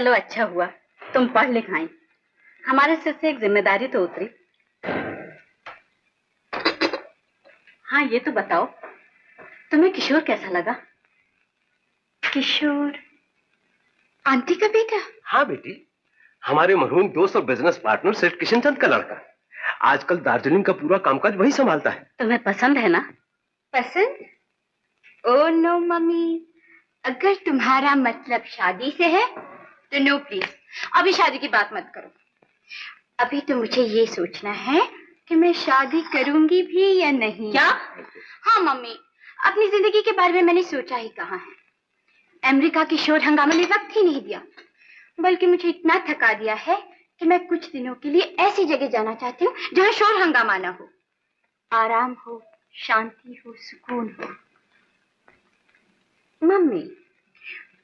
चलो अच्छा हुआ तुम पढ़ लिख आई, हमारे सिर से एक जिम्मेदारी तो उतरी। हाँ ये तो बताओ, तुम्हें किशोर कैसा लगा? किशोर आंटी का बेटा? हाँ बेटी, हमारे मरहूम दोस्त और बिजनेस पार्टनर सेठ किशनचंद का लड़का। आजकल दार्जिलिंग का पूरा कामकाज वही संभालता है। तुम्हें पसंद है ना? पसंद? ओह नो मम्मी, अगर तुम्हारा मतलब शादी से है तो नो प्लीज, अभी शादी की बात मत करो। अभी तो मुझे ये सोचना है कि मैं शादी करूंगी भी या नहीं। क्या? हाँ मम्मी, अपनी जिंदगी के बारे में मैंने सोचा ही कहाँ है। अमेरिका की शोर हंगामा ने वक्त ही नहीं दिया, बल्कि मुझे इतना थका दिया है कि मैं कुछ दिनों के लिए ऐसी जगह जाना चाहती हूँ जहाँ शोर हंगामा ना हो, आराम हो, शांति हो, सुकून हो। Mummy,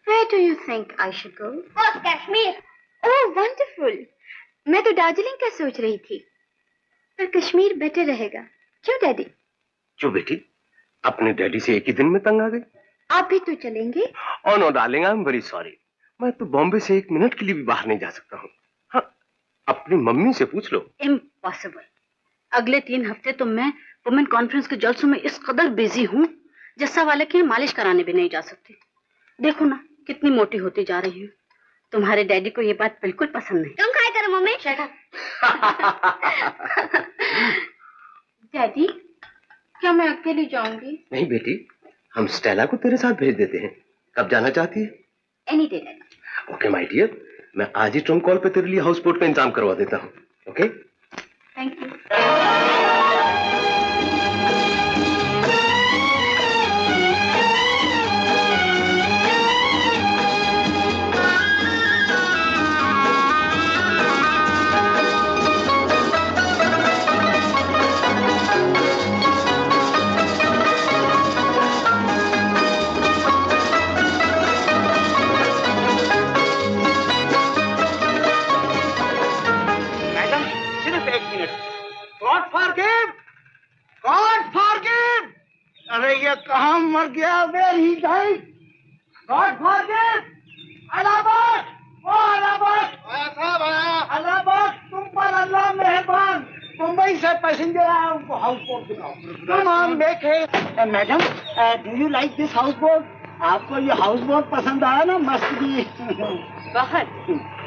where do you think I should go? Oh, Kashmir. Oh, wonderful। मैं तो दार्जिलिंग का सोच रही थी, पर कश्मीर बेटर रहेगा। क्यों डैडी? क्यों बेटी, अपने डैडी से एक ही दिन में तंग आ गई? आप भी तो चलेंगे? Oh no darling, I am very sorry. मैं तो बॉम्बे से एक मिनट के लिए भी बाहर नहीं जा सकता हूँ। हाँ, अपनी मम्मी से पूछ लो। इम्पॉसिबल। अगले 3 हफ्ते तो मैं वुमेन कॉन्फ्रेंस के जलसों में इस कदर बिजी हूँ, जस्सा वाले की मालिश कराने भी नहीं जा सकती। देखो ना कितनी मोटी होती जा रही हूँ। तुम्हारे डैडी को ये बात बिल्कुल पसंद नहीं। तुम खाए करो मम्मी। Shut up. डैडी, क्या मैं अकेली जाऊंगी? नहीं बेटी, हम स्टेला को तेरे साथ भेज देते हैं। कब जाना चाहती है? Any day daddy. Okay my dear, मैं आज ही ट्रंक कॉल पे तेरे लिए हाउस बोट का इंतजाम करवा देता हूँ। ओके? Thank you. अरे ये कहाँ मर गया? Where he died? God forgive! Allahabad! ओ अल्लाहबाद! आया साहब आया। अल्लाहबाद, तुम पर अल्लाह मेहरबान। मुंबई से पैसेंजर आया, उनको हाउस बोट दिखाओ। Come on, make haste. Madam, do you like this house boat? आपको ये हाउस बोट पसंद आया ना? मस्त भी। बहुत,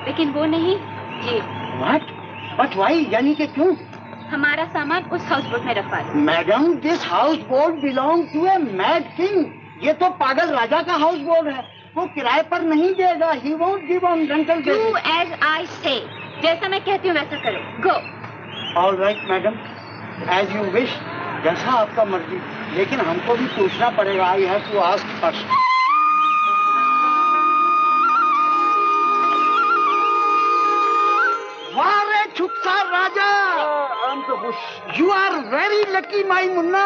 लेकिन वो नहीं ये। What? But why? यानी कि क्यों? हमारा सामान उस हाउस बोट में रखवा दो। Madam, this house boat belong to a mad king. ये तो पागल राजा का हाउस बोट है, वो किराए पर नहीं देगा। He won't give on rental basis. Do as I say, जैसा मैं कहती हूँ वैसा करो। Go. All right madam, as you wish, जैसा आपका मर्जी, लेकिन हमको भी पूछना पड़ेगा। I have to ask first. वारे छुपसा राजा, you are very lucky my मुन्ना।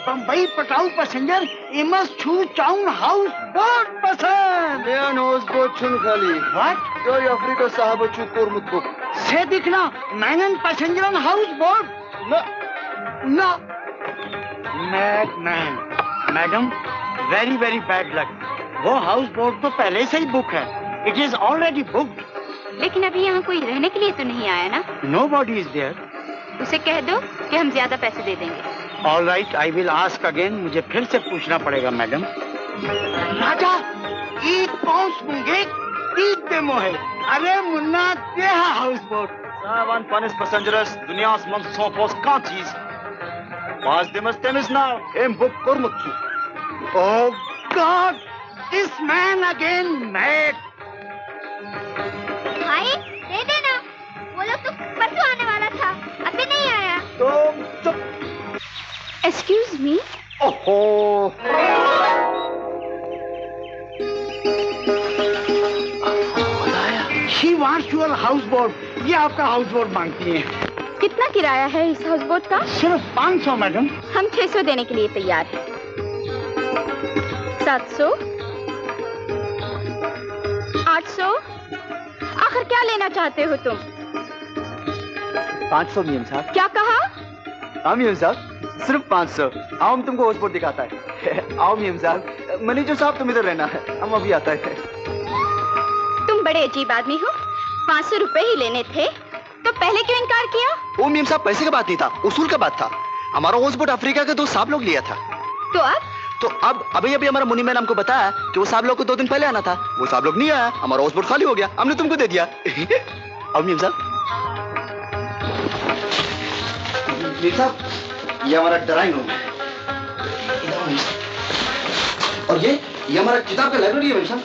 बम्बई पटाऊ पैसेंजर इमस छू चाउन हाउस बोट पसंद। लेन हाउस बोट छुन खाली। व्हाट? जो अफ्रीका साहब छू कोरमुत को से दिखना मैनन पैसेंजर हाउस बोट न न man. Madam, very very bad luck. वो हाउस बोट तो पहले से ही बुक है। It is already booked. लेकिन अभी यहाँ कोई रहने के लिए तो नहीं आया ना? Nobody is there. उसे कह दो कि हम ज्यादा पैसे दे देंगे। All right, I will ask again. मुझे फिर से पूछना पड़ेगा मैडम। राजा, एक पाउंस मुंगे, 3 दे मोहे। अरे मुन्ना, दे हाउस बोट। सावन पनिस पैसेंजर्स दुनियास मन सोपोस का चीज पास देमस तेमिस नाउ एम बुक कोरमुत छू। Oh God, this man again mad. भाई, दे देना। वो लोग तो परसों आने वाला था, अभी नहीं आया। तुम चुप। Excuse me? ओहो, She wants your house boat. ये आपका हाउस बोट मांगती है। कितना किराया है इस हाउस बोट का? सिर्फ 500 मैडम। हम 600 देने के लिए तैयार हैं। 700, 800, आखिर क्या लेना चाहते हो तुम? 500 मियम साहब। क्या कहा? हाँ मियम साहब, सिर्फ 500। आओ, हम तुमको हाउस बोट दिखाता है। आओ मियम साहब। मैनेजर साहब, तुम इधर रहना है, हम अभी आता है। तुम बड़े अजीब आदमी हो। 500 रुपए ही लेने थे तो पहले क्यों इनकार किया? वो मेम साहब पैसे की बात नहीं था, उसूल का बात था। हमारा होसबोट अफ्रीका के 2 साहब लोग लिया था। तो अब अभी हमारा मुनी मैन हमको बताया कि वो साहब लोग को 2 दिन पहले आना था। वो साहब लोग नहीं आया, हमारा होसबोट खाली हो गया, हमने तुमको दे दिया। अब मेम साहब ये हमारा ड्राइंग रूम है और ये हमारा किताब का लाइब्रेरी है मेम साहब।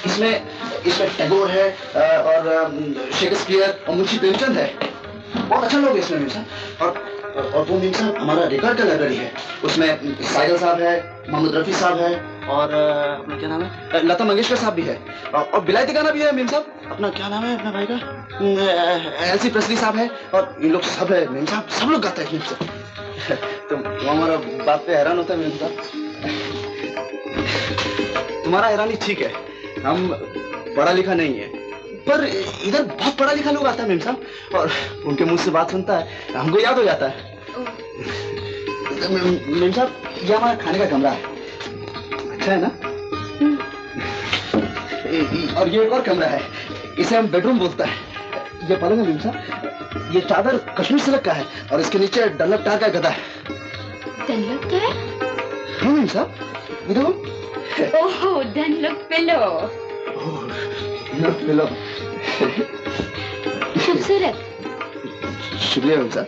इसमें टैगोर है और शेक्सपियर और मुंशी प्रेमचंद है। बहुत अच्छा लोग है इसमें मेम साहब। और वो मेम साहब हमारा रिकॉर्ड का लाइब्रेरी है। उसमें साइगल साहब है, मोहम्मद रफी साहब है और अपना क्या नाम है, लता मंगेशकर साहब भी है और बिलायती गाना भी है मेम साहब। अपना क्या नाम है अपना भाई का, एलसी प्रेस्ली साहब है और ये लोग सब है मेम साहब, सब लोग गाते हैं मेम साहब। तो हमारा बात पे हैरान होता है मेम साहब। तुम्हारा हैरानी ठीक है, हम पढ़ा लिखा नहीं है, पर इधर बहुत पढ़ा लिखा लोग आता है मेम साहब और उनके मुंह से बात सुनता है हमको याद हो जाता है। मेम साहब ये हमारा खाने का कमरा है, अच्छा है ना? और ये एक और कमरा है, इसे हम बेडरूम बोलता है। ये पलंग है मेम साहब, ये चादर कश्मीर सिल्क का है और इसके नीचे डनलप टार का गदा है। डनलप क्या है? हाँ मेम साहब, देखो। ओह, डनलप पिलो। पिलो। खूबसूरत। शुक्रिया मेम साहब।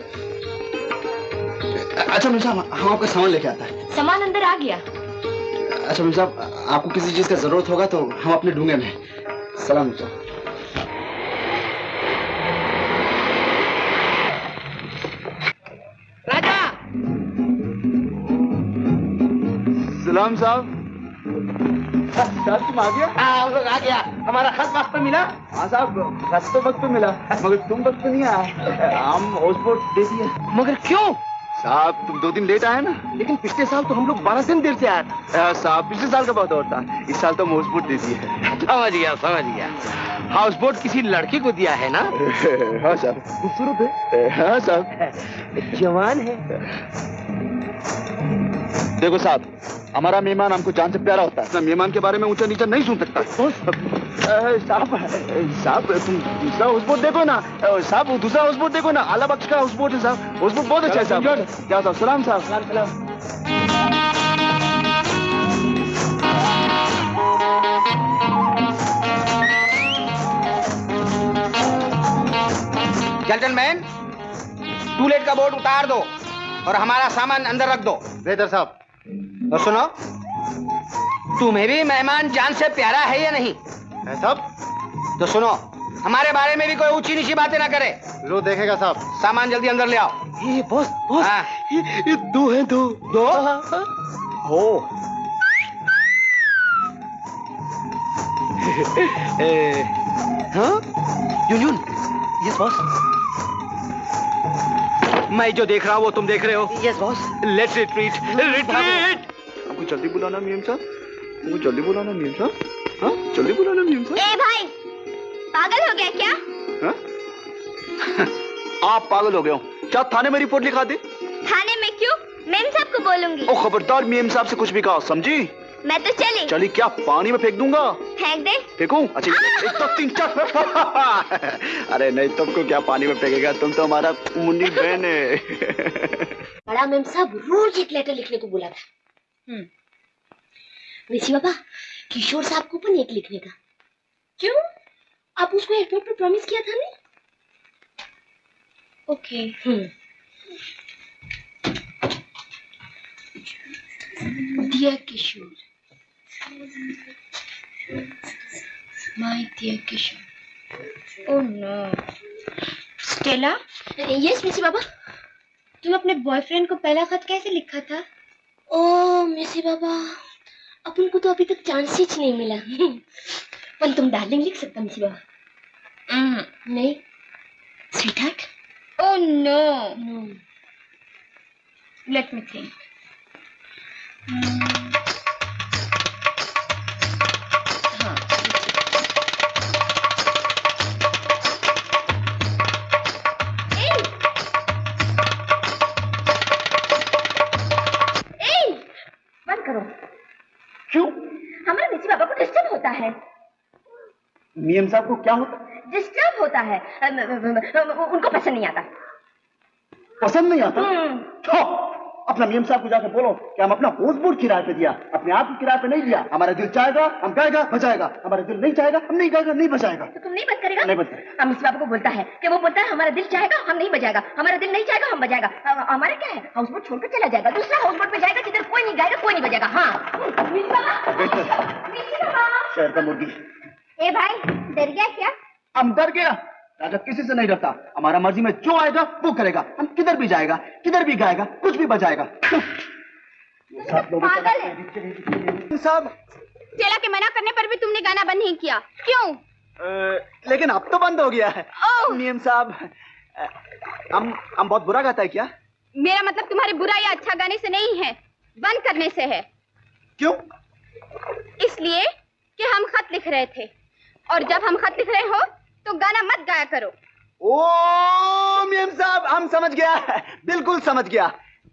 अच्छा मेम साहब, हम आपका सामान लेके आता है। सामान अंदर आ गया। अच्छा मेम साहब, आपको किसी चीज का जरूरत होगा तो हम अपने डूंगे में। सलाम मेम साहब। राजा। सलाम साहब। तुम आ गया? आ गया। हमारा खत वक्त पे मिला? हाँ साहब, खत तो वक्त पे मिला मगर तुम वक्त पे नहीं आए। हम होसबोट दे दिए। मगर क्यों? साहब तुम 2 दिन लेट आए ना। लेकिन पिछले साल तो हम लोग 12 दिन देर से आए। साहब पिछले साल का बहुत और था, इस साल तो हम होसबोट दे दिए। समझ गया। हाउस बोट किसी लड़की को दिया है ना? हाँ साहब। खूबसूरत है? हाँ साहब। जवान है। देखो साहब, हमारा मेहमान हमको जान से प्यारा होता है, मेहमान के बारे में ऊंचा नीचा नहीं सुन सकता। साहब तुम दूसरा हाउसबोट देखो ना। साहब वो दूसरा हाउसबोट देखो ना, आला बख्श का हाउसबोट है साहब। हाउसबोट बहुत अच्छा है साहब। क्या साहब? सलाम साहब। जेंटलमैन, टूलेट का बोर्ड उतार दो और हमारा सामान अंदर रख दो। बेहतर साहब। तो सुनो, तुम्हें भी मेहमान जान से प्यारा है या नहीं? है साहब। तो सुनो, हमारे बारे में भी कोई ऊंची नीची बातें ना करे। लो देखेगा साहब। सामान जल्दी अंदर ले आओ। ये बॉस हाँ। ये 2 है। 2 हो। हाँ यून यस बॉस। मैं जो देख रहा हूँ वो तुम देख रहे हो? Yes boss. Let's retreat. हमको जल्दी बुलाना मियां साहब, हमको जल्दी बुलाना मियां साहब। हाँ जल्दी बुलाना मियां साहब। ए भाई, पागल हो गया क्या? हाँ? आप पागल हो गए हो क्या? थाने में रिपोर्ट लिखा दे। थाने में क्यों? मेम साहब को बोलूंगी। ओ खबरदार, मेम साहब से कुछ भी कहा, समझी? मैं तो चली। चली क्या? पानी में फेंक दूंगा। फेंक दे। फेंकूं? अच्छा 1 2 3 4। अरे नहीं, तुमको क्या पानी में फेंकेगा, तुम तो हमारा मुन्नी बहन है। बड़ा मेम साहब रोज एक लेटर लिखने को बोला था। ऋषि बाबा, किशोर साहब को पण एक लिखने का। क्यों? आप उसको एयरपोर्ट पर प्रॉमिस किया था ना? Okay. Dear Kishore, my dear Kishore. Oh no. Stella? Yes missy baba. तुम अपने बॉयफ्रेंड को पहला खत कैसे लिखा था? ओह मिसी बाबा, अपन को तो अभी तक चांस ही नहीं मिला। पर तुम डार्लिंग लिख सकता मिसी बाबा? नहीं। Sweetheart? Oh no. Let me think. बंद करो। क्यों? हमारे मिसी बाबा को डिस्टर्ब होता है। मियां साहब को क्या होता? डिस्टर्ब होता है। उनको पसंद नहीं आता। पसंद नहीं आता? तो अपना मियां साहब को जाकर बोलो कि हम अपना होश बोर्ड किराए पे दिया, अपने आप को किराए पे नहीं दिया। हमारा दिल चाहेगा हम गाएगा बजाएगा, हमारा दिल नहीं चाहेगा हम नहीं गाएगा नहीं बजाएगा। तो तुम नहीं बंद करेगा? नहीं बंद करेगा। हम इस बाबू को बोलता है कि वो बोलता है हमारा दिल चाहेगा हम नहीं बजाएगा, हमारा दिल नहीं चाहेगा हम बजाएगा। हमारा क्या है, हाउस बोट छोड़कर चला जाएगा, दूसरा हाउस बोट पे जाएगा जिधर कोई नहीं गाएगा कोई नहीं बजाएगा। हाँ शहर का मुर्गी। ए भाई डर गया क्या? हम डर गया? राजा किसी से नहीं डरता, हमारा मर्जी में जो आएगा वो करेगा, हम किधर भी जाएगा किधर भी गाएगा कुछ भी बजाएगा। पागल है साहब। चेला के मना करने पर भी तुमने गाना बंद नहीं किया, क्यों? लेकिन अब तो बंद हो गया है। नियम साहब हम बहुत बुरा गाता है क्या? मेरा मतलब तुम्हारे बुरा या अच्छा गाने से नहीं है, बंद करने से है। क्यों? इसलिए कि हम खत लिख रहे थे और जब हम खत लिख रहे हो तो गाना मत गाया करो। ओ मियां साहब हम समझ गया, बिल्कुल समझ गया।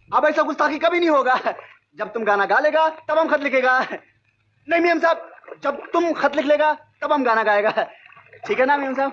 अब ऐसा गुस्ताखी कभी नहीं होगा। जब तुम गाना गा लेगा तब हम खत लिखेगा। नहीं मियां साहब, जब तुम खत लिख लेगा तब हम गाना गाएगा। ठीक है ना मियां साहब?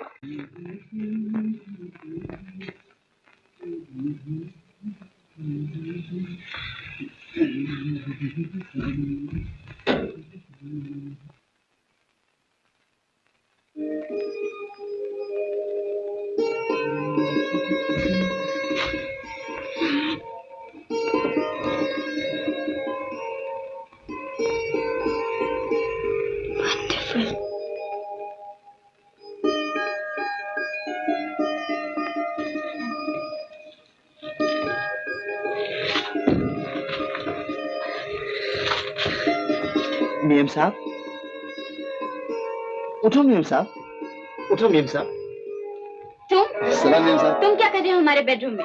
मियां साहब उठो, मियां साहब उठो। मियां साहब तुम सलाम। मियां साहब तुम क्या कर रहे हो हमारे बेडरूम में?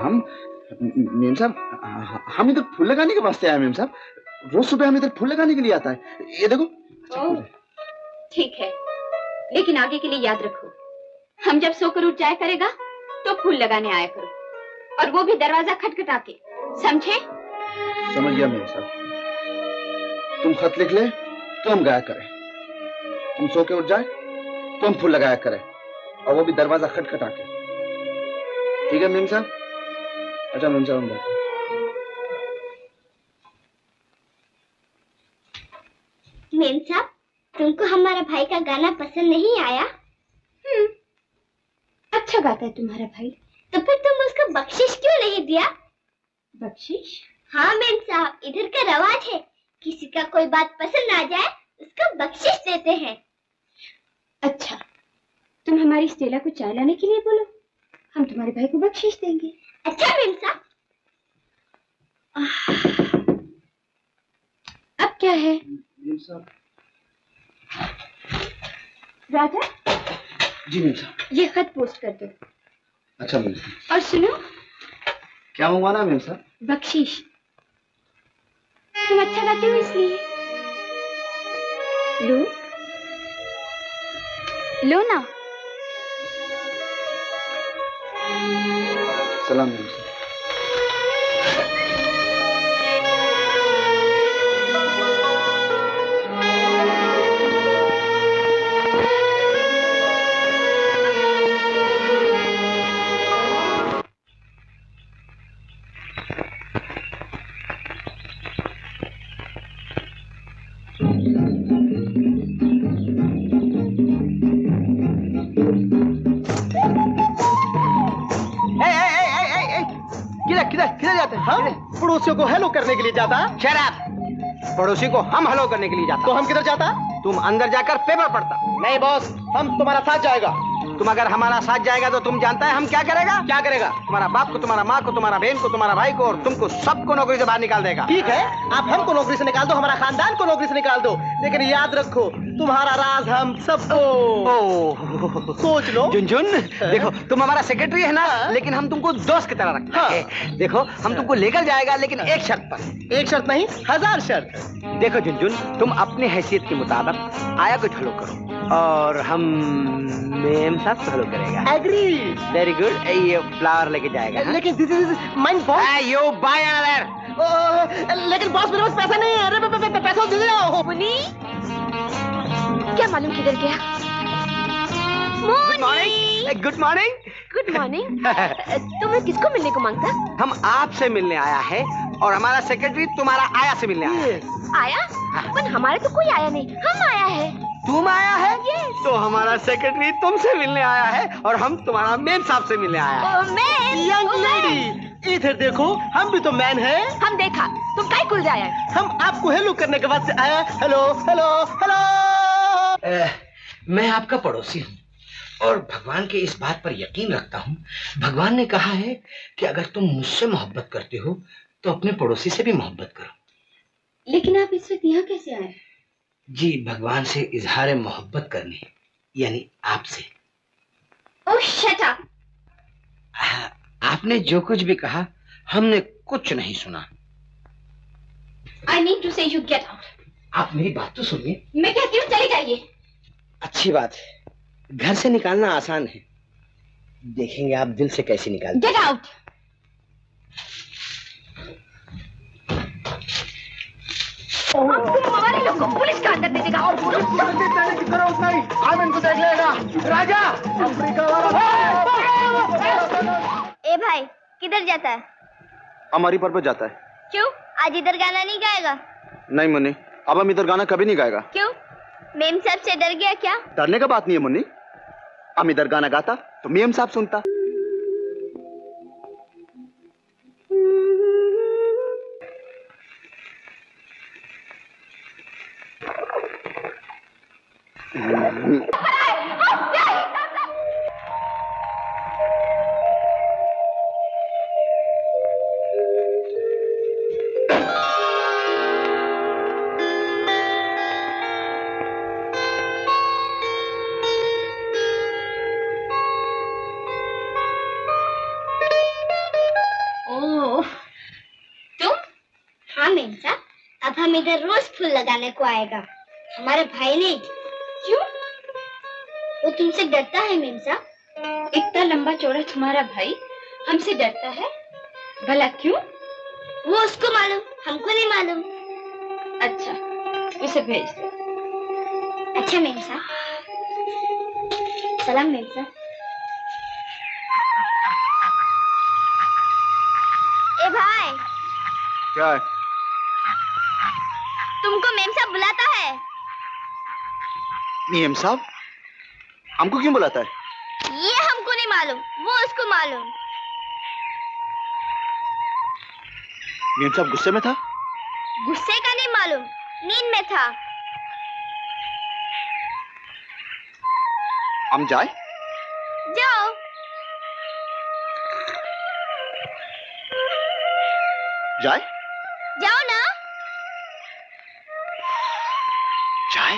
हम मियां साहब हम इधर फूल लगाने के वास्ते आए। मियां साहब रोज सुबह हम इधर फूल लगाने के लिए आता है, ये देखो। ठीक है, लेकिन आगे के लिए याद रखो, हम जब सोकर उठ जाया करेगा तो फूल लगाने आया करो, और वो भी दरवाजा खटखटा के, समझे? समझ गया मियां साहब। तुम खत लिख ले तो हम गाया करें, तुम सो के उठ जाए तो हम फूल लगाया करें, और वो भी दरवाजा खटखटा के। ठीक है मियां साहब? अच्छा मियां साहब हम बैठे। मेम साहब, तुमको हमारा भाई का गाना पसंद नहीं आया? अच्छा गाता है तुम्हारा भाई। तो फिर तुम उसको बख्शिश क्यों नहीं दिया? बख्शिश? हाँ मेम साहब, इधर का रवाज है, किसी का कोई बात पसंद आ जाए उसको बख्शिश देते हैं। अच्छा, तुम हमारी स्टेला को चाय लाने के लिए बोलो, हम तुम्हारे भाई को बख्शिश देंगे। अच्छा मेम साहब। अब क्या है मियां साहब? राजा? जी मियां साहब। ये खत पोस्ट कर दो। अच्छा मियां साहब। और सुनो, क्या मंगवाना है मियां साहब? बख्शिश। तुम अच्छा गाते हो इसलिए। लो लो ना। सलाम मियां साहब। किधर जाते हैं? हम पड़ोसियों को हेलो करने के लिए जाता। शराब पड़ोसी को हम हेलो करने के लिए जाता। तो हम किधर जाता? तुम अंदर जाकर पेपर पढ़ता। नहीं बॉस, हम तुम्हारा साथ जाएगा। तुम अगर हमारा साथ जाएगा तो तुम जानता है हम क्या करेगा? क्या करेगा? तुम्हारा बाप को, तुम्हारा माँ को, तुम्हारा बहन को, तुम्हारा भाई को और तुमको सबको नौकरी से बाहर निकाल देगा। ठीक है, आप हमको नौकरी से निकाल दो, हमारा खानदान को नौकरी से निकाल दो, लेकिन याद रखो तुम्हारा राज हम सबको। सोच लो। झुनझुन, देखो तुम हमारा सेक्रेटरी है ना, लेकिन हम तुमको दोस्त की तरह रखते हैं। देखो हम तुमको लेकर जाएगा, लेकिन एक शर्त पर। एक शर्त नहीं, 1000 शर्त। देखो झुनझुन, तुम अपनी हैसियत के मुताबिक आया को हेलो करो और हम मेम साहब को हेलो करेगा। एग्री। Very good. ये फ्लावर लेके जाएगा। लेकिन this is mine boss. You by another. लेकिन बॉस मेरे पास पैसा नहीं है। अरे पैसा दे दो। मुनी, क्या मालूम किधर गया। Good morning. Good morning. Good morning. तुम्हें किसको मिलने को मांगता? हम आपसे मिलने आया है और हमारा सेक्रेटरी तुम्हारा आया से मिलने आया है। आया? पर हमारा तो कोई आया नहीं, हम आया है। तुम आया है? तो हमारा सेक्रेटरी तुमसे मिलने आया है और हम तुम्हारा मेम साहब से मिलने आया है। यंग लेडी, इधर देखो, हम भी तो मैन हैं। हम देखा, तुम काय कुल जाया? हम आपको हेलो करने के बाद से आया। Hello hello hello. मैं आपका पड़ोसी हूँ और भगवान के इस बात पर यकीन रखता हूँ। भगवान ने कहा है कि अगर तुम मुझसे मोहब्बत करते हो तो अपने पड़ोसी से भी मोहब्बत करो। लेकिन आप इस वक्त यहाँ कैसे आए? जी, भगवान से इजहार मोहब्बत करने, यानी आपसे। ओह शट अप। आपने जो कुछ भी कहा हमने कुछ नहीं सुना। I mean to say you get out. आप मेरी बात तो सुनिए। मैं कहती हूँ चली जाइए। अच्छी बात है, घर से निकालना आसान है, देखेंगे आप दिल से कैसे निकालते। Get out. हमारे लोग को पुलिस का अंदर दे देगा और करो उतना ही, आनंद को देख लेगा। राजा अफ्रीका वाला। ए भाई, किधर जाता है? हमारी पर जाता है। क्यों? आज इधर गाना नहीं गाएगा? नहीं मुन्नी, अब हम इधर गाना कभी नहीं गाएगा। क्यों? मेम साहब से डर गया क्या? डरने का बात नहीं है मुन्नी, हम इधर गाना गाता तो मेम साहब सुनता। हाँ मेम साहब, अब हम इधर रोज फूल लगाने को आएगा। हमारे भाई नहीं। क्यों? वो तुमसे डरता है मेम साहब। इतना लंबा चौड़ा तुम्हारा भाई हमसे डरता है? भला क्यों? वो उसको मालूम, हमको नहीं मालूम। अच्छा, उसे भेज दो। अच्छा मेम साहब। सलाम मेम साहब। ए भाई, क्या है? तुमको मेम साहब बुलाता है। मेम साहब हमको क्यों बुलाता है? ये हमको नहीं मालूम, वो उसको मालूम। मेम साहब गुस्से में था? गुस्से का नहीं मालूम, नींद में था। हम जाए? जाओ। जाए? जाओ ना। जाए?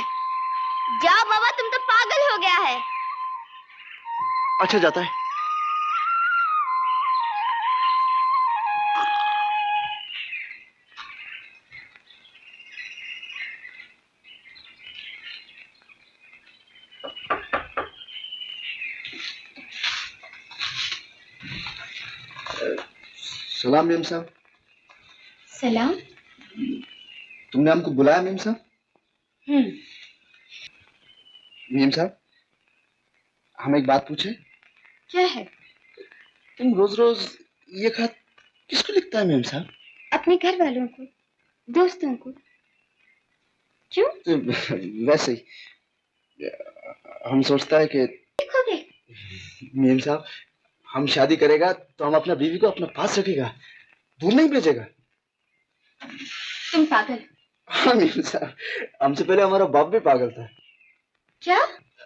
जाओ बाबा, तुम तो पागल हो गया है। अच्छा जाता है। सलाम मेम साहब। सलाम। तुमने हमको बुलाया मेम साहब? मेम साहब, हम एक बात पूछे? क्या है? तुम रोज रोज ये खत किसको लिखता है मेम साहब? अपने घर वालों को, दोस्तों को। क्यों? तो वैसे ही हम सोचता है कि लिखोगे? मेम साहब, हम शादी करेगा तो हम अपना बीवी को अपना पास रखेगा, दूर नहीं भेजेगा। तुम पागल। हाँ मेम साहब, हमसे पहले हमारा बाप भी पागल था। क्या?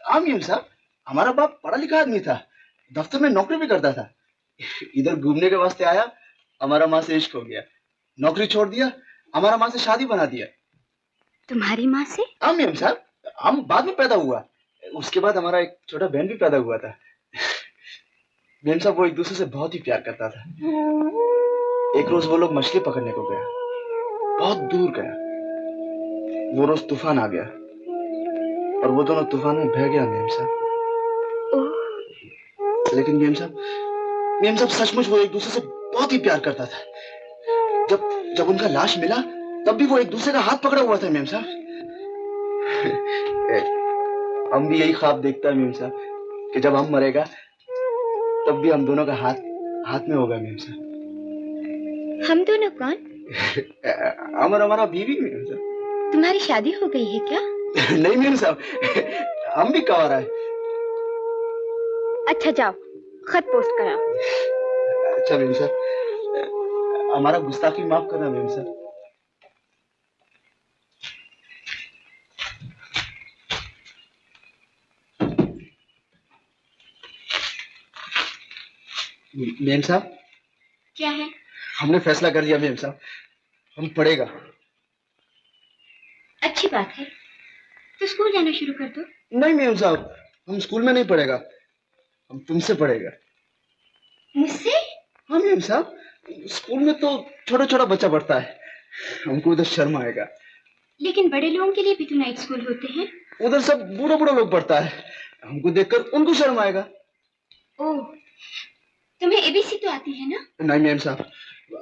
हाँ मेम साहब, हमारा बाप पढ़ा लिखा आदमी था, दफ्तर में नौकरी भी करता था। इधर घूमने के वास्ते आया, हमारा माँ से इश्क हो गया, नौकरी छोड़ दिया, हमारा माँ से शादी बना दिया। तुम्हारी माँ से? हाँ मेम साहब, हम बाद में पैदा हुआ, उसके बाद हमारा एक छोटा बहन भी पैदा हुआ था। मेम साहब, वो एक दूसरे से बहुत ही प्यार करता था। एक रोज वो लोग मछली पकड़ने को गया, बहुत दूर गया। वो रोज तूफान आ गया और वो दोनों तूफान में बह गया मेम साहब। लेकिन मेम साहब सचमुच वो एक दूसरे से बहुत ही प्यार करता था। जब उनका लाश मिला तब भी वो एक दूसरे का हाथ पकड़ा हुआ था मेम साहब। हम भी यही ख्वाब देखता है मेम साहब कि जब हम मरेगा तब भी हम दोनों का हाथ हाथ में होगा मेम साहब। हम दोनों कौन? हमारा बीवी मेम साहब। तुम्हारी शादी हो गई है क्या? नहीं मेम साहब, हम भी कवा रहा है। अच्छा जाओ, खत पोस्ट कराओ। अच्छा मेम साहब, हमारा गुस्ताखी माफ करना मेम साहब। मेम साहब, क्या है? हमने फैसला कर लिया मेम साहब, हम पढ़ेगा। अच्छी बात है, तो स्कूल जाना शुरू कर दो। नहीं मेम साहब, हम स्कूल में नहीं पढ़ेगा, हम तुमसे पढ़ेगा। मुझसे? हाँ मेम साहब, स्कूल में तो छोटा छोटा बच्चा पढ़ता है, हमको उधर शर्म आएगा। लेकिन बड़े लोगों के लिए भी तो नाइट स्कूल होते हैं। उधर सब बूढ़ा बूढ़ा लोग पढ़ता है, हमको देखकर उनको शर्म आएगा। ओह, तुम्हें एबीसी तो आती है ना? नहीं मैम साहब,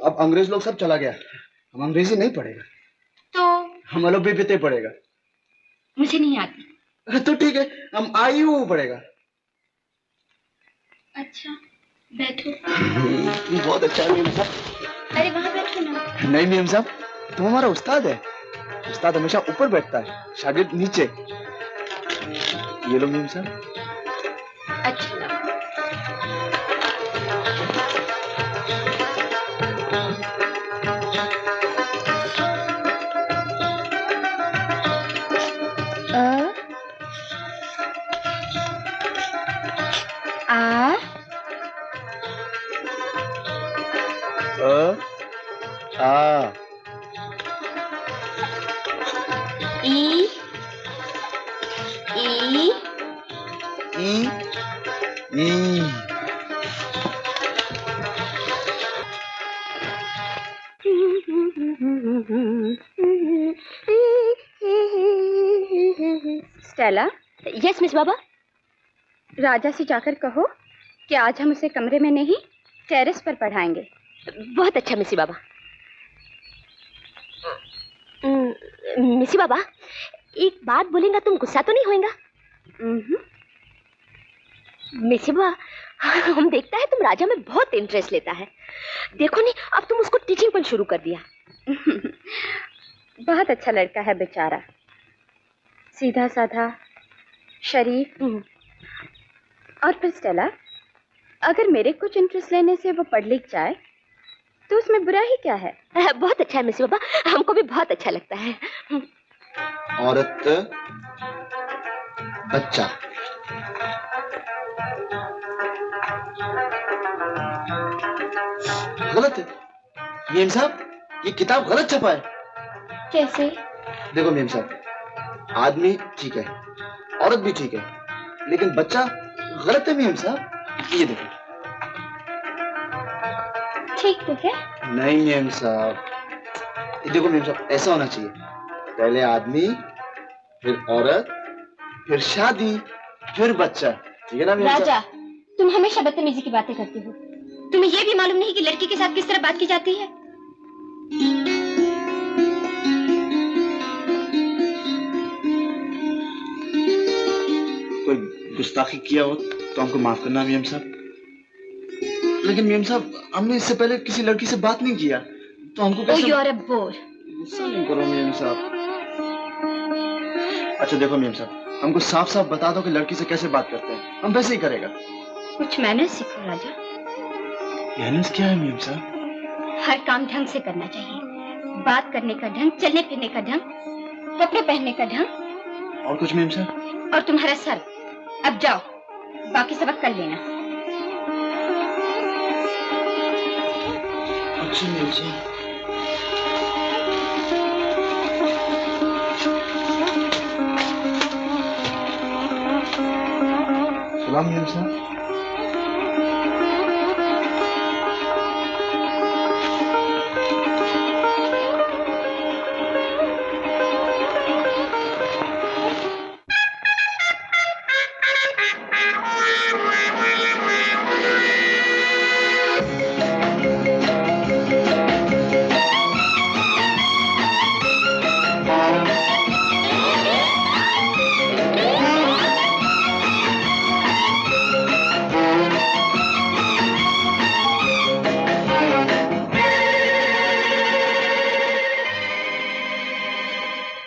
अब अंग्रेज लोग सब चला गया, हम अंग्रेजी नहीं पढ़ेगा, तो हम अलोबेबेते पढ़ेगा। मुझे नहीं आती। तो ठीक है, हम आयु पढ़ेगा। अच्छा, बैठो। बहुत अच्छा है मैम साहब। अरे वहाँ बैठो ना। नहीं मैम साहब, तुम हमारा उस्ताद है, उस्ताद हमेशा ऊपर बैठता है, शागिर्द नीचे। ये लो मैम साहब। अच्छा आ ई ई ई स्टेला। यस मिस बाबा। राजा से जाकर कहो कि आज हम उसे कमरे में नहीं टेरेस पर पढ़ाएंगे। बहुत अच्छा मिसी बाबा। मिसी बाबा, एक बात बोलेंगा, तुम गुस्सा तो नहीं होएगा? मिसी बाबा, हम देखता है तुम राजा में बहुत इंटरेस्ट लेता है। देखो नहीं, अब तुम उसको टीचिंग पर शुरू कर दिया। बहुत अच्छा लड़का है बेचारा, सीधा साधा, शरीफ। और फिर स्टेला, अगर मेरे कुछ इंटरेस्ट लेने से वो पढ़ लिख जाए तो उसमें बुरा ही क्या है? बहुत अच्छा है मिसी बाबा, हमको भी बहुत अच्छा लगता है। औरत बच्चा, गलत है मेम साहब, ये किताब गलत छपा है। कैसे? देखो मेम साहब, आदमी ठीक है, औरत भी ठीक है, लेकिन बच्चा गलत है मेम साहब। ये देखो। ठीक तो है। नहीं मेम साहब, ये देखो मेम साहब, ऐसा होना चाहिए, पहले आदमी, फिर औरत, फिर शादी, फिर बच्चा, ठीक है ना मेम साहब? राजा, तुम हमेशा बदतमीजी की बातें करती हो। तुम्हें यह भी मालूम नहीं कि लड़की के साथ किस तरह बात की जाती है? कोई गुस्ताखी किया हो तो हमको माफ करना मेम साहब, लेकिन मेम साहब हमने इससे पहले किसी लड़की से बात नहीं किया, तो हमको कैसे? Oh, you're a bore. गुस्सा नहीं करो मेम साहब। अच्छा देखो मेम साहब, हमको साफ साफ बता दो कि लड़की से कैसे बात करते हैं, हम वैसे ही करेगा। कुछ मैनर्स सीखो राजा। मैनर्स क्या है मेम साहब? हर काम ढंग से करना चाहिए, बात करने का ढंग, चलने फिरने का ढंग, कपड़े पहनने का ढंग। और कुछ मेम साहब? और तुम्हारा सर। अब जाओ, बाकी सबक कर लेना। अच्छा मेम साहब। सलाम मेम साहब।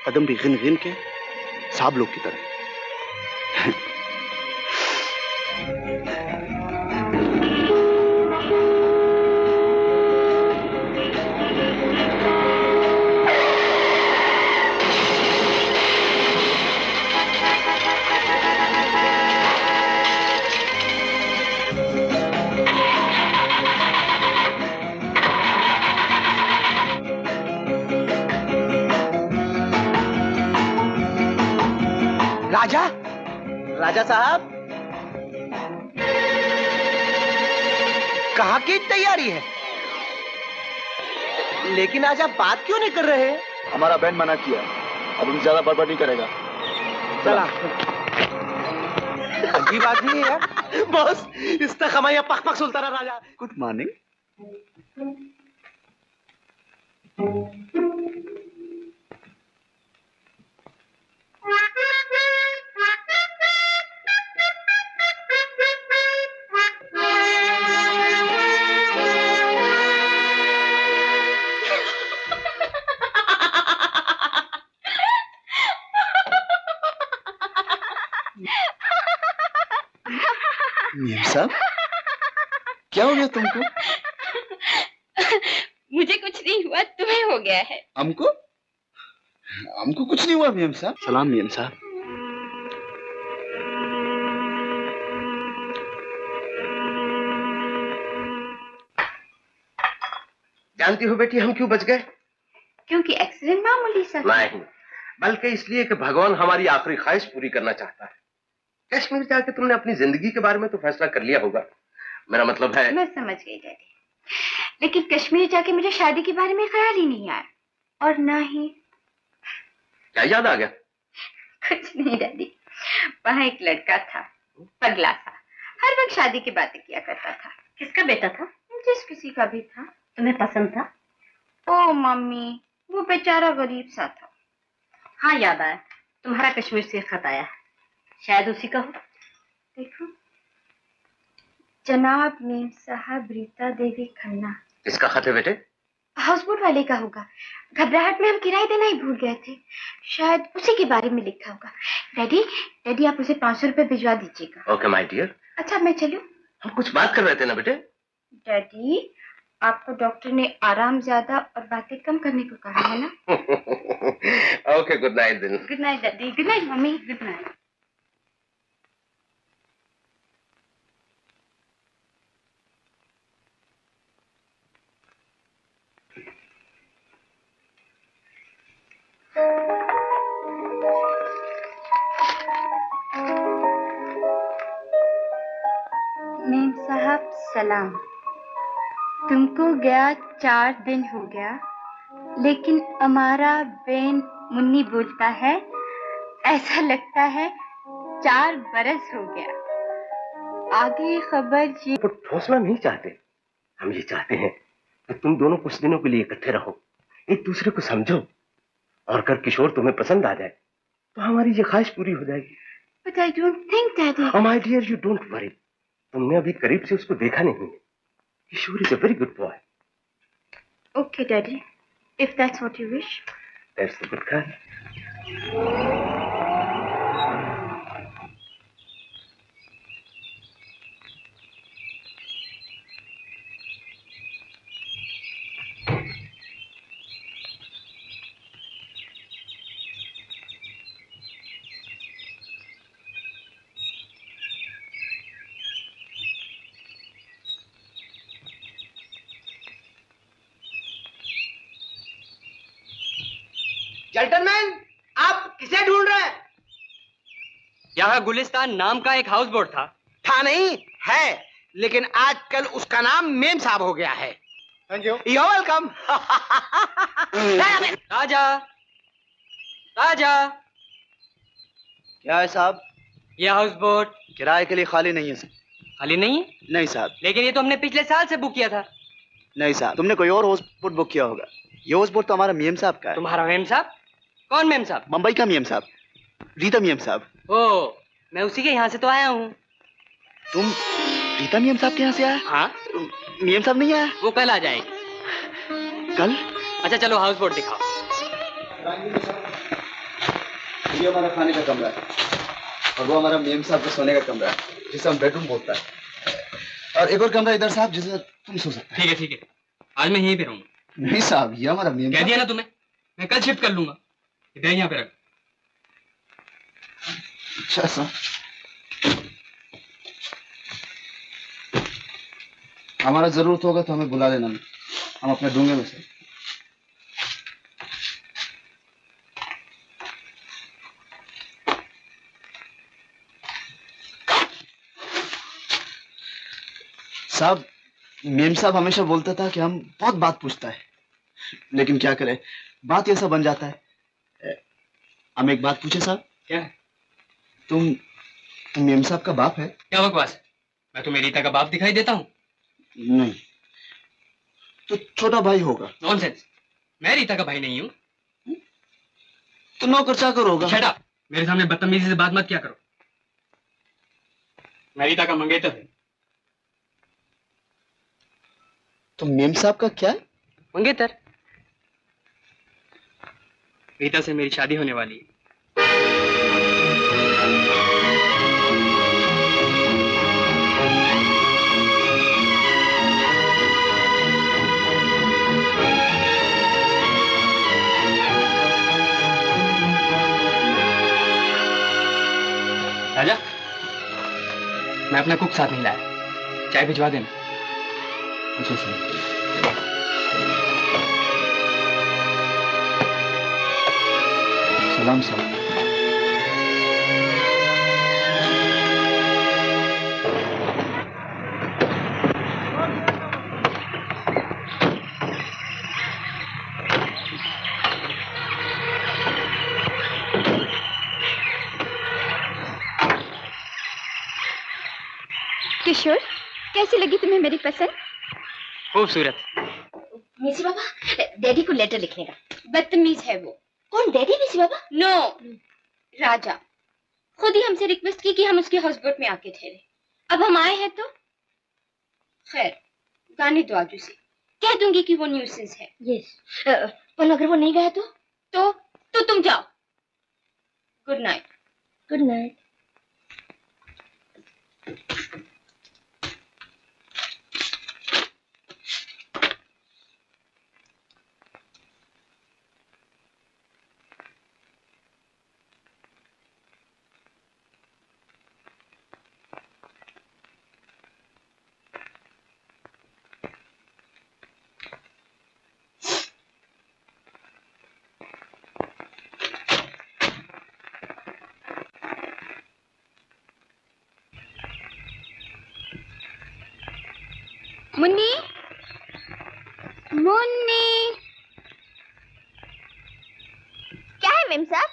कदम भी गिन गिन के साहब लोग की तरह। राजा, राजा साहब, कहाँ की तैयारी है? लेकिन आज आप बात क्यों नहीं कर रहे हैं? हमारा बैंड मना किया, अब हम ज्यादा बड़बड़ नहीं करेगा। चला। अजीब आदमी है यार। बॉस, इस तक हमारे पक पक सुनता रहा राजा। Good morning. मियां साहब, क्या हो गया तुमको? मुझे कुछ नहीं हुआ, तुम्हें हो गया है। हमको? हमको कुछ नहीं हुआ मियां साहब। सलाम मियां साहब। जानती हो बेटी हम क्यों बच गए? क्योंकि एक्सीडेंट मामूली सा था। नहीं, बल्कि इसलिए कि भगवान हमारी आखिरी ख्वाहिश पूरी करना चाहता है। कश्मीर जाके तुमने अपनी जिंदगी के बारे में तो फैसला कर लिया होगा, मेरा मतलब है। मैं समझ गई डैडी, लेकिन कश्मीर जाके मुझे शादी के बारे में ख्याल ही नहीं आया, और ना ही क्या याद आ गया? कुछ नहीं डैडी, वहाँ एक लड़का था, पगला सा, हर वक्त शादी की बातें किया करता था। किसका बेटा था? जिस किसी का भी था। तुम्हें पसंद था? ओ मम्मी, वो बेचारा गरीब सा था। हाँ याद आया, तुम्हारा कश्मीर से खत आया है, शायद उसी का हो। देखो, जनाब मेम साहब रीता देवी खन्ना। किसका खत है बेटे? हाउस बोट वाले का होगा, घबराहट में हम किराया देना ही भूल गए थे, शायद उसी के बारे में लिखा होगा। डैडी, डैडी आप उसे 500 रुपए भिजवा दीजिएगा। Okay my dear. अच्छा मैं चलूं? हम कुछ बात कर रहे थे ना बेटे। डैडी, आपको डॉक्टर ने आराम ज्यादा और बातें कम करने को कहा है ना? ओके, गुड नाइट दिन। Good night daddy. Good night mummy. Good night. Ma'am साहब सलाम। तुमको गया 4 दिन हो गया, लेकिन हमारा बेन मुन्नी बोलता है ऐसा लगता है 4 बरस हो गया। आगे खबर ये। पर ठोसना नहीं चाहते, हम ये चाहते हैं कि तुम दोनों कुछ दिनों के लिए इकट्ठे रहो, एक दूसरे को समझो, और अगर किशोर तुम्हें पसंद आ जाए तो हमारी ये ख्वाहिश पूरी हो जाएगी। But I don't think Daddy. Oh my dear, you don't worry. तुमने अभी करीब से उसको देखा नहीं है। किशोर is a very good boy. Okay, Daddy. If that's what you wish. That's the good guy. Gentleman, आप किसे ढूंढ रहे हैं? यहाँ गुलिस्तान नाम का एक हाउस बोट था। था नहीं, है, लेकिन आजकल उसका नाम मेम साहब हो गया है। Thank you. You're welcome. राजा, राजा, क्या है साहब? ये हाउस बोट किराए के लिए खाली नहीं है सर। खाली नहीं है? नहीं साहब। लेकिन ये तो हमने पिछले साल से बुक किया था। नहीं साहब, तुमने कोई और हाउस बोट बुक किया होगा। ये हाउस बोट तो हमारा मियां साहब का है। तुम्हारा मेम साहब? कौन मेम साहब? मुंबई का मियां साहब, रीता मियां साहब। ओ, मैं उसी के यहाँ से तो आया हूँ। तुम रीता मियां साहब के यहाँ से आया? हाँ, मियां साहब नहीं आया? वो कल आ जाएगी। कल? अच्छा चलो हाउस बोट दिखाओ। ये हमारा खाने का कमरा है और वो हमारा मेम साहब के सोने का कमरा है जिसे हम बेडरूम बोलता है। और एक और कमरा इधर साहब जिसे तुम सो सकते ठीक है ठीक है, आज मैं यहीं पे रहूंगा। हो। नहीं साहब, ये हमारा मेम कह दिया ना तुम्हें, मैं कल शिफ्ट कर लूंगा। इधर यहाँ पे रख। अच्छा साहब, हमारा जरूरत होगा तो हमें बुला लेना, हम अपने डूंगे में से। साहब, मेम साहब हमेशा बोलता था कि हम बहुत बात पूछता है, लेकिन क्या करें, बात ऐसा बन जाता है। हम एक बात पूछे साहब? क्या है? तुम मेम साहब का बाप है? क्या बकवास है? मैं तुम्हें रीता का बाप दिखाई देता हूँ? नहीं, तो छोटा भाई होगा। नॉनसेंस, मैं रीता का भाई नहीं हूँ। तो नौकर चाकर होगा। शट अप, मेरे सामने बदतमीजी से बात मत किया करो। मैं रीता का मंगेतर हूँ। तो मेम साहब का क्या है? मंगेतर। रीता से मेरी शादी होने वाली है। राजा, मैं अपना कुक साथ नहीं लाया, चाय भिजवा देना। अच्छा सर। सलाम साहब। किशोर, कैसी लगी तुम्हें मेरी पसंद? खूबसूरत। मिसी बाबा, डैडी को लेटर लिखने का। बदतमीज है वो। कौन, डैडी? मिसी बाबा? नो, राजा खुद ही हमसे रिक्वेस्ट की कि हम उसके हाउसबोट में आके ठहरे। अब हम आए हैं तो खैर, गाने दो आज उसे। कह दूंगी कि वो न्यूसेंस है। यस। पर अगर वो नहीं गया तो तुम जाओ। Good night. Good night. Munni, Munni. क्या है मेम साहब?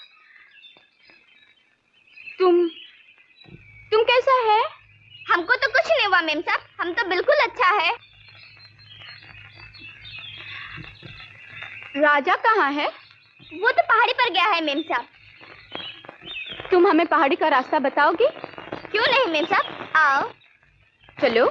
तुम कैसा है? हमको तो कुछ नहीं हुआ मेम साहब, हम तो बिल्कुल अच्छा है। राजा कहाँ है? वो तो पहाड़ी पर गया है मेम साहब। तुम हमें पहाड़ी का रास्ता बताओगी? क्यों नहीं मेम साहब, आओ। चलो।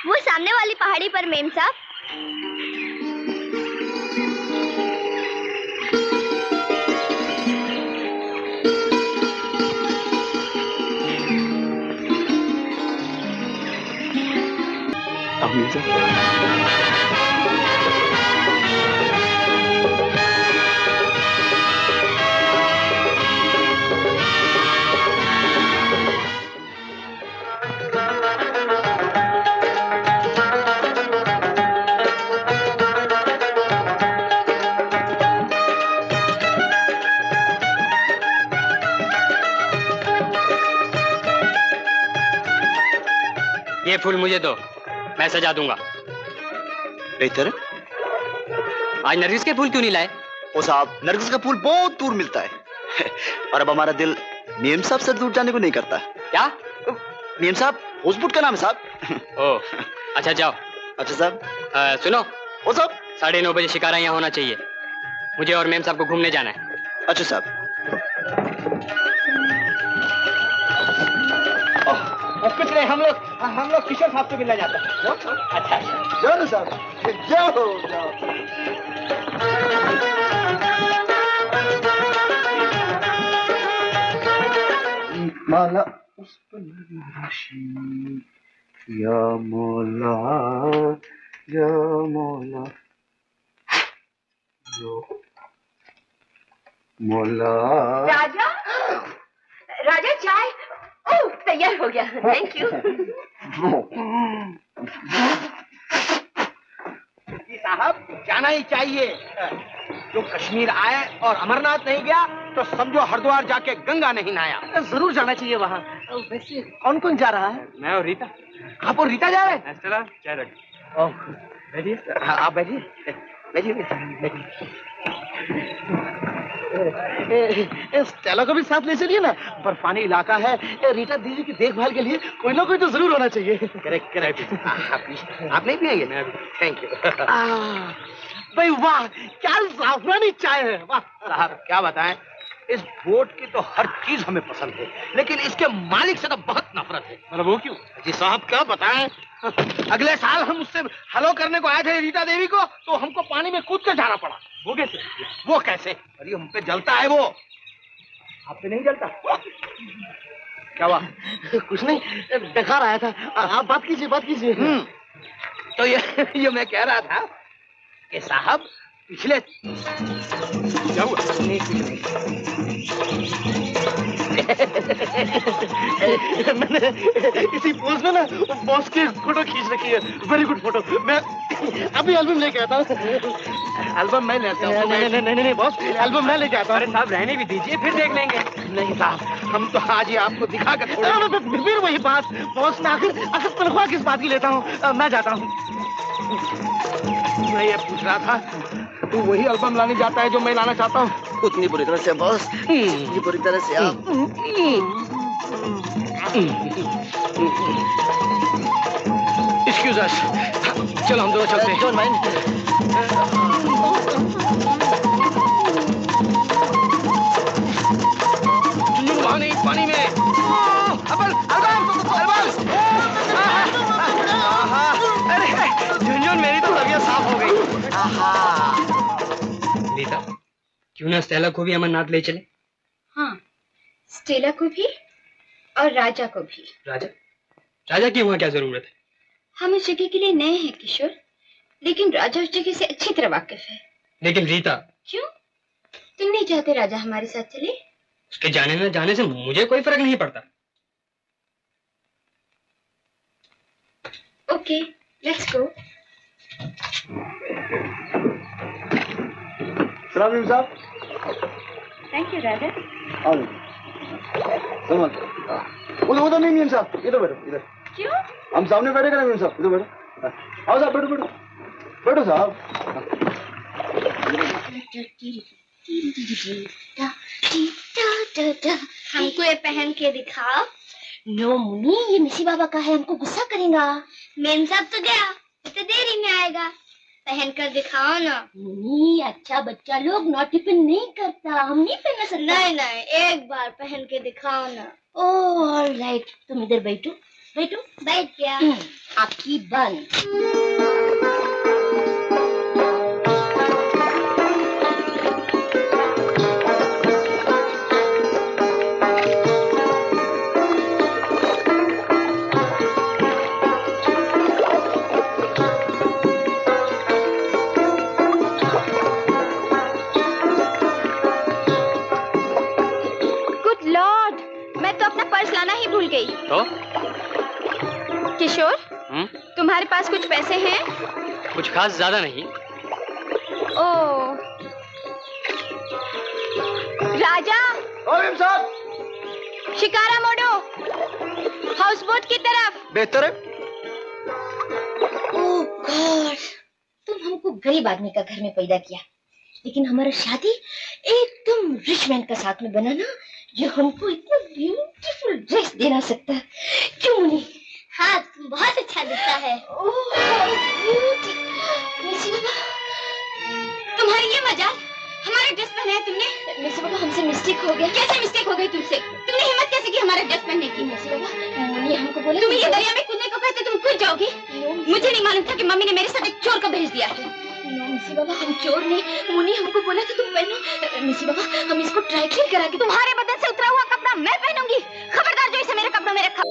वो सामने वाली पहाड़ी पर मेम साहब। अब मेम साहब। ये फूल मुझे दो, मैं सजा दूंगा। बेहतर। आज नरगिस के फूल क्यों नहीं लाए? ओ साहब, नरगिस का फूल बहुत दूर मिलता है और अब हमारा दिल मेम साहब से दूर जाने को नहीं करता। क्या? मेम साहब हाउसबोट का नाम है साहब। ओ, अच्छा जाओ। अच्छा साहब। सुनो, ओ साहब, 9:30 बजे शिकारा यहाँ होना चाहिए। मुझे और मेम साहब को घूमने जाना है। अच्छा साहब। इसलिए हम लोग किशोर साहब से मिलना चाहते हैं। अच्छा अच्छा, जाओ साहब, जाओ। माला उस पर राशि, या मौला या मौला मौला। राजा, राजा चाय। ओह, तैयार हो गया। Thank you. साहब जाना ही चाहिए। जो कश्मीर आए और अमरनाथ नहीं गया तो समझो हरिद्वार जाके गंगा नहीं नहाया। जरूर जाना चाहिए वहाँ। वैसे कौन कौन जा रहा है? मैं और रीता। आप और रीता जा रहे हैं? चला चाय रख। बैठिए। आप बैठिए बैठिए। स्टेला को भी साथ ले चलिए ना, बर्फानी इलाका है। रीटा दीदी की देखभाल के लिए कोई ना कोई तो जरूर होना चाहिए। Correct correct. आप नहीं पिएंगे? मैं भी। Thank you. भाई वाह, क्या जाफरानी चाय है। वाह साहब, क्या बताएं, इस बोट की तो हर चीज हमें पसंद है, लेकिन इसके मालिक से तो बहुत नफरत है। मतलब वो क्यों? जी साहब क्या बताएं, अगले साल हम उससे हेलो करने को आए थे रीटा देवी को, तो हमको पानी में कूद कर जाना पड़ा। वो कैसे? वो कैसे? अरे हम पे जलता है वो। आप पे नहीं जलता? क्या हुआ? कुछ नहीं, दिखा रहा था। आप बात कीजिए बात कीजिए। तो ये मैं कह रहा था कि साहब पिछले क्या हुआ? नहीं कुछ नहीं। मैंने इसी पोज में ना बॉस की फोटो खींच रखी है। Very good photo. मैं अभी एल्बम लेके आता हूँ। एल्बम मैं लेता हूँ। नहीं बॉस, एल्बम मैं लेके आता हूँ। अरे साहब रहने भी दीजिए, फिर देख लेंगे। नहीं साहब, हम तो आज ही आपको दिखा कर फिर वही बात। बॉस मैं आखिर तनख्वाह किस बात की लेता हूँ? मैं जाता हूँ। मैं ये पूछ रहा था, तू वही एल्बम लाने जाता है जो मैं लाना चाहता हूँ? उतनी बुरी तरह से बॉस, उतनी बुरी तरह से आप। एक्सक्यूज अस, चलो हम दोनों चलते हैं। Don't mind. वहाँ नहीं, पानी में। अरे झुनझुन, मेरी तो तबीयत साफ हो गई। रीता, क्यों ना स्टेला को भी अमरनाथ ले चले? हाँ, स्टेला को भी और राजा को भी। राजा की वहाँ क्या जरूरत है? हम उस जगह के लिए नए हैं किशोर, लेकिन राजा उस जगह से अच्छी तरह वाकिफ है। लेकिन रीता, क्यों? तुम नहीं चाहते राजा हमारे साथ चले? उसके जाने न जाने से मुझे कोई फर्क नहीं पड़ता। Okay, let's go. सलाम साहब। थैंक यू राजा। उधर नहीं मीम साहब, इधर बैठो। इधर क्यों? हम सामने बैठे करें मीम साहब, इधर बैठो। आओ साहब, बैठो बैठो बैठो साहब। हमको ये पहन के दिखाओ। नो मुनी, ये मिसी बाबा का है, हमको गुस्सा करेगा। मेम साहब तो गया, इतनी देरी में आएगा। पहन कर दिखाओ ना। मुनी, अच्छा बच्चा लोग नोटिफिन नहीं करता, हम नहीं पहन सकते। नहीं, एक बार पहन के दिखाओ ना। ओह ऑलराइट, तुम इधर बैठो बैठो। बैठ गया। आपकी बंद। तो किशोर, तुम्हारे पास कुछ पैसे हैं? कुछ खास ज्यादा नहीं। ओह राजा, साहब, शिकारा मोड़ो, हाउस बोट की तरफ। बेहतर है। ओह गॉड, तुम हमको गरीब आदमी का घर में पैदा किया, लेकिन हमारा शादी एकदम रिच मैन का साथ में बना ना, जो हमको इतना ब्यूटीफुल ड्रेस देना सकता है। क्यों मुनी? हाँ, तुम बहुत अच्छा दिखता है। मिसी बाबा, तुम्हारी ये मजाल, हमारा ड्रेस पहना है तुमने? मिसी बाबा, हमसे मिस्टेक हो गया। कैसे मिस्टेक हो गई तुमसे? तुमने हिम्मत कैसे की हमारा ड्रेस पहनने की? मिसी बाबा, मुनी ये हमको बोले तुम ये दरिया में कूदने को कहते तुम कूद जाओगी? मुझे नहीं मालूम था कि मम्मी ने मेरे साथ एक चोर को भेज दिया है। मिसी बाबा, हम चोर नहीं, मुन्नी हमको बोला था तुम पहनो। मिसी बाबा, हम इसको ड्राई क्लीन करा के तुम्हारे बदन से उतरा हुआ कपड़ा मैं पहनूंगी। खबरदार जो इसे मेरे कपड़ों में रखा।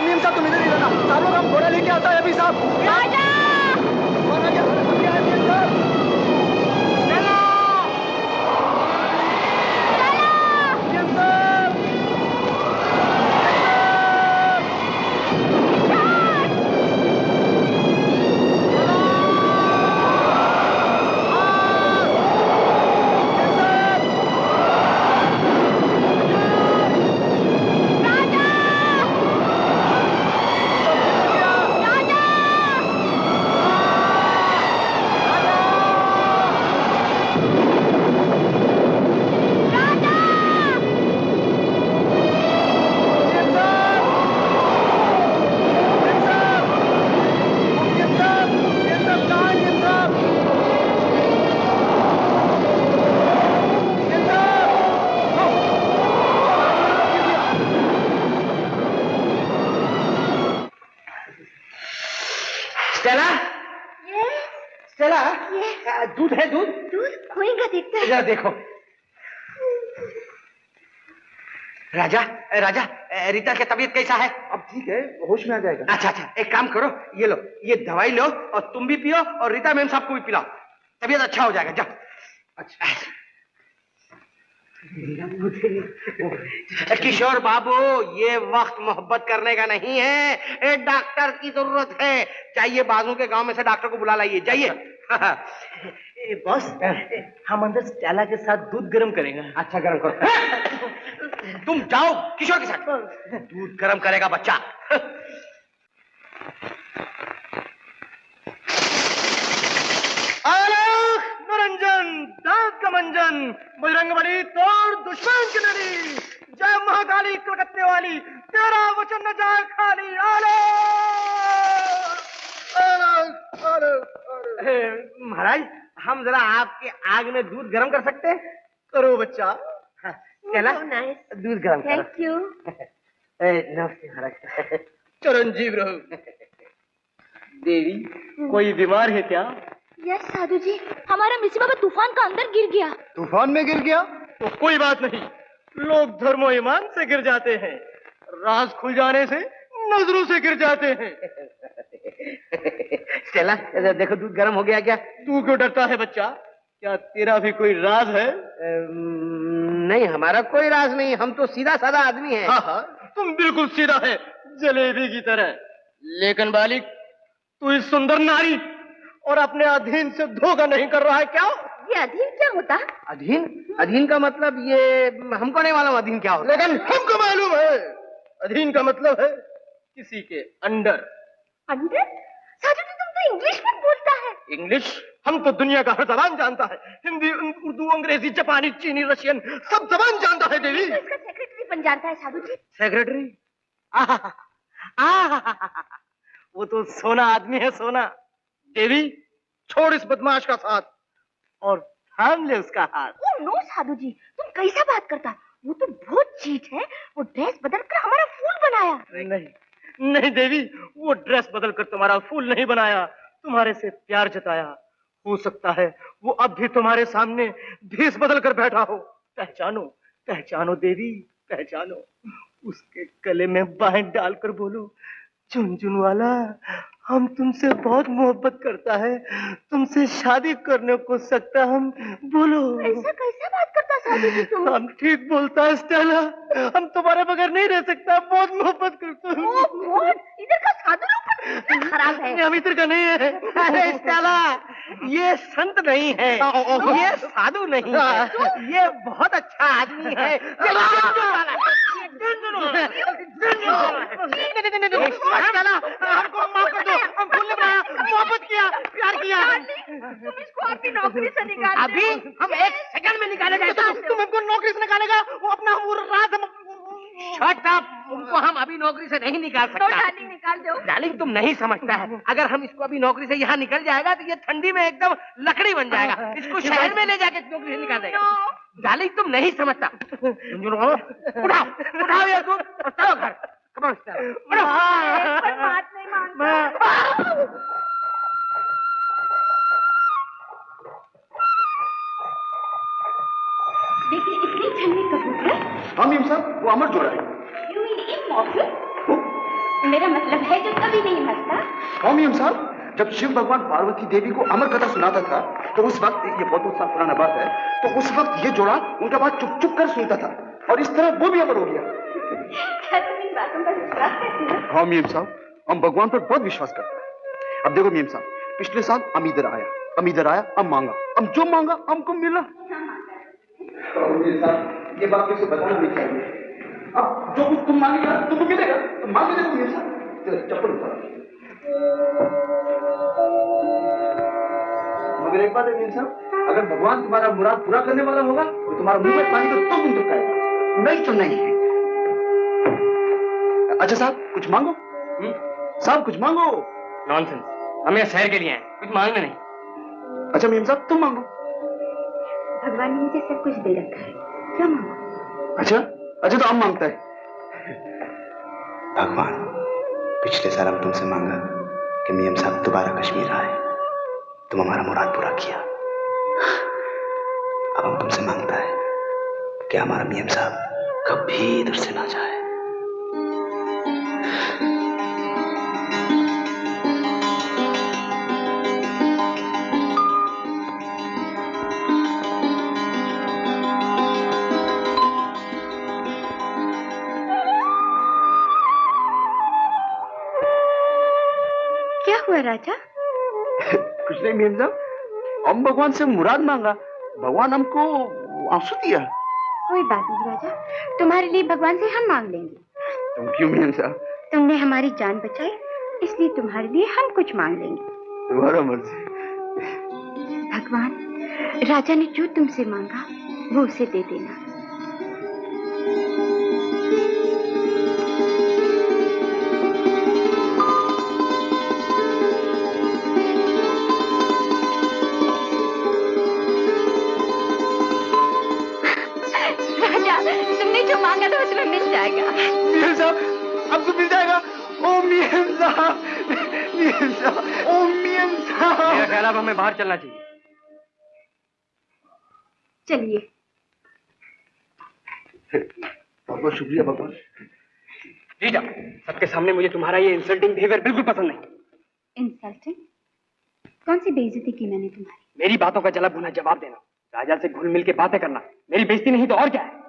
मेम साहब तुम इधर ही रहना, साहब लोग हम घोड़ा लेके आता है अभी साहब। राजा! दूध है? दूध खोएगा देखता है। जरा देखो। राजा, राजा, रीता की तबीयत कैसा है? अब ठीक है, होश में आ जाएगा। अच्छा अच्छा, एक काम करो, ये लो, ये दवाई लो और तुम भी पियो और रीता मैम साहब को भी पिलाओ, तबीयत अच्छा हो जाएगा। जाओ। अच्छा किशोर बाबू, ये वक्त मोहब्बत करने का नहीं है, एक डॉक्टर की जरूरत है। जाइए बाजू के गांव में से डॉक्टर को बुला लाइए, जाइए। बॉस, हम अंदर स्टेला के साथ दूध गर्म करेंगे। अच्छा, गर्म करो। तुम जाओ किशोर के साथ, दूध गर्म करेगा बच्चा। निरंजन, दांत का मंजन, बजरंगबली तोड़ दुश्मन की नली, जय महाकाली कलकत्ते वाली, तेरा वचन न जाए खाली। आलो महाराज, हम जरा आपके आग में दूध गर्म कर सकते हैं? करो बच्चा। चला, दूध गर्म करो। Thank you. नमस्ते महाराज। चिरंजीव रहो। देवी, कोई बीमार है क्या? यस साधु जी, हमारा मिसी बाबा तूफान का अंदर गिर गया। तूफान में गिर गया? तो कोई बात नहीं, लोग धर्मो ईमान से गिर जाते हैं, राज खुल जाने से नजरों से गिर जाते हैं। स्टेला, देखो दूध गर्म हो गया क्या? तू क्यों डरता है बच्चा? क्या तेरा भी कोई राज है? नहीं, हमारा कोई राज नहीं, हम तो सीधा साधा आदमी हैं। हाँ हाँ, तुम बिल्कुल सीधा है, जलेबी की तरह। लेकिन बालिक, तू इस सुंदर नारी और अपने अधीन से धोखा नहीं कर रहा है क्या? ये अधीन क्या होता? अधीन? अधीन का मतलब ये हमको नहीं मालूम अधीन क्या होता। लेकिन हमको मालूम है। अधीन का मतलब है किसी के अंडर। अंडर? साधु जी, तुम तो इंग्लिश में बोलता है। इंग्लिश? हम तो दुनिया का हर जबान जानता है, हिंदी, उर्दू, अंग्रेजी, जापानी, चीनी, रशियन, सब जबान जानता है देवी। तो इसका सेक्रेटरी बन जाता है साधु जी। सेक्रेटरी? वो तो सोना आदमी है, सोना। देवी, छोड़ इस बदमाश का साथ और थाम ले उसका हाथ। ओह नो साधु जी, तुम कैसा बात करता? वो तो बहुत चीट है, वो ड्रेस बदलकर हमारा फूल बनाया। नहीं नहीं देवी, वो ड्रेस बदलकर तुम्हारा फूल नहीं बनाया, तुम्हारे से प्यार जताया। हो सकता है वो अब भी तुम्हारे सामने भेष बदलकर बैठा हो। पहचानो, पहचानो देवी, पहचानो। उसके गले में बाहें डालकर बोलो, झुनझुन वाला, हम तुमसे बहुत मोहब्बत करता है, तुमसे शादी करने को सकता हम। बोलो। ऐसा कैसा बात करता साधु जी तुम? हम ठीक बोलता है स्टेला, हम तुम्हारे बगैर नहीं रह सकता, बहुत मोहब्बत करता हूँ। इधर का साधु लोग खराब है। हम इधर का नहीं है। अरे स्टेला, ये संत नहीं है, ये साधु नहीं है, ये बहुत अच्छा आदमी है। हमको माफ कर दो, फूलने बनाया, मोहब्बत किया, प्यार किया। इसको अभी नौकरी से निकाल। अभी हम 1 सेकंड में निकालेंगे। तुम हमको नौकरी से निकालेगा? वो अपना वो रात हम शट अप, तुमको हम अभी नौकरी से नहीं निकाल सकता। डार्लिंग निकाल दो। डार्लिंग तुम नहीं समझता है, अगर हम इसको अभी नौकरी से यहाँ निकल जाएगा तो ये ठंडी में एकदम लकड़ी बन जाएगा। इसको शहर में ले जाके नौकरी से निकाल देगा। डार्लिंग तुम नहीं समझता। उठाओ उठाओ यार, तुम चलो घर। कम ऑन बात नहीं मानता। देखिए इतनी ठंडी कबूतर। हाँ मीम साहब, वो अमर जोड़ा है। You mean immortal? मेरा मतलब है जो कभी नहीं मरता। हाँ मीम साहब, जब शिव भगवान पार्वती देवी को अमर कथा सुनाता था तो उस वक्त, ये बहुत साल पुराना बात है, तो उस वक्त ये जोड़ा उनका बात चुप चुप कर सुनता था और इस तरह वो भी अमर हो गया। क्या तुम इन बातों पर विश्वास करते हो? हाँ मीम साहब, हम भगवान पर बहुत विश्वास करते हैं। अब देखो मीम साहब, पिछले साल हम इधर आया, हम मांगा, हम जो मांगा हमको मिला। ये बात किसी बताना नहीं चाहिए। अब जो कुछ तुम मांगेगा तुमको मिलेगा, तुम मांगे देखो मीम साहब। चलो चप्पल उतारो। मगर एक बात है मीम साहब, अगर भगवान तुम्हारा मुराद पूरा करने वाला होगा तो तुम्हारा मुंह में पानी तो तुम टपकाएगा, नहीं तो नहीं। अच्छा साहब कुछ मांगो। साहब कुछ मांगो। नॉनसेंस, हम यहाँ शहर के लिए हैं, कुछ मांगना नहीं। अच्छा मीम साहब तुम मांगो। भगवान ने मुझे सब कुछ दे रखा है, क्या मांगो? अच्छा तो हम मांगता है। भगवान, पिछले साल हम तुमसे मांगा कि मियां साहब दोबारा कश्मीर आए, तुम हमारा मुराद पूरा किया। अब हम तुमसे मांगता है कि हमारा मियां साहब कभी इधर से ना जाए। राजा? कुछ नहीं मीम साहब, हम भगवान से मुराद मांगा, भगवान हमको आंसू दिया। कोई बात नहीं राजा, तुम्हारे लिए भगवान से हम मांग लेंगे। तुम क्यों मीम साहब? तुमने हमारी जान बचाई, इसलिए तुम्हारे लिए हम कुछ मांग लेंगे। तुम्हारा मर्जी। भगवान, राजा ने जो तुमसे मांगा वो उसे दे देना। मांगा तो तुम्हें मिल जाएगा। मियां साहब, आपको मिल जाएगा। ओ मियां साहब, मियां साहब, ओ मियां साहब। मेरा ख्याल है हमें बाहर चलना चाहिए। चलिए। बहुत बहुत शुक्रिया भगवान। रीटा, सबके सामने मुझे तुम्हारा ये इंसल्टिंग बिहेवियर बिल्कुल पसंद नहीं। इंसल्टिंग? कौन सी बेइज्जती की मैंने तुम्हारी? मेरी बातों का जला भुना जवाब देना, राजा से घुल मिल के बातें करना, मेरी बेइज्जती नहीं तो और क्या है?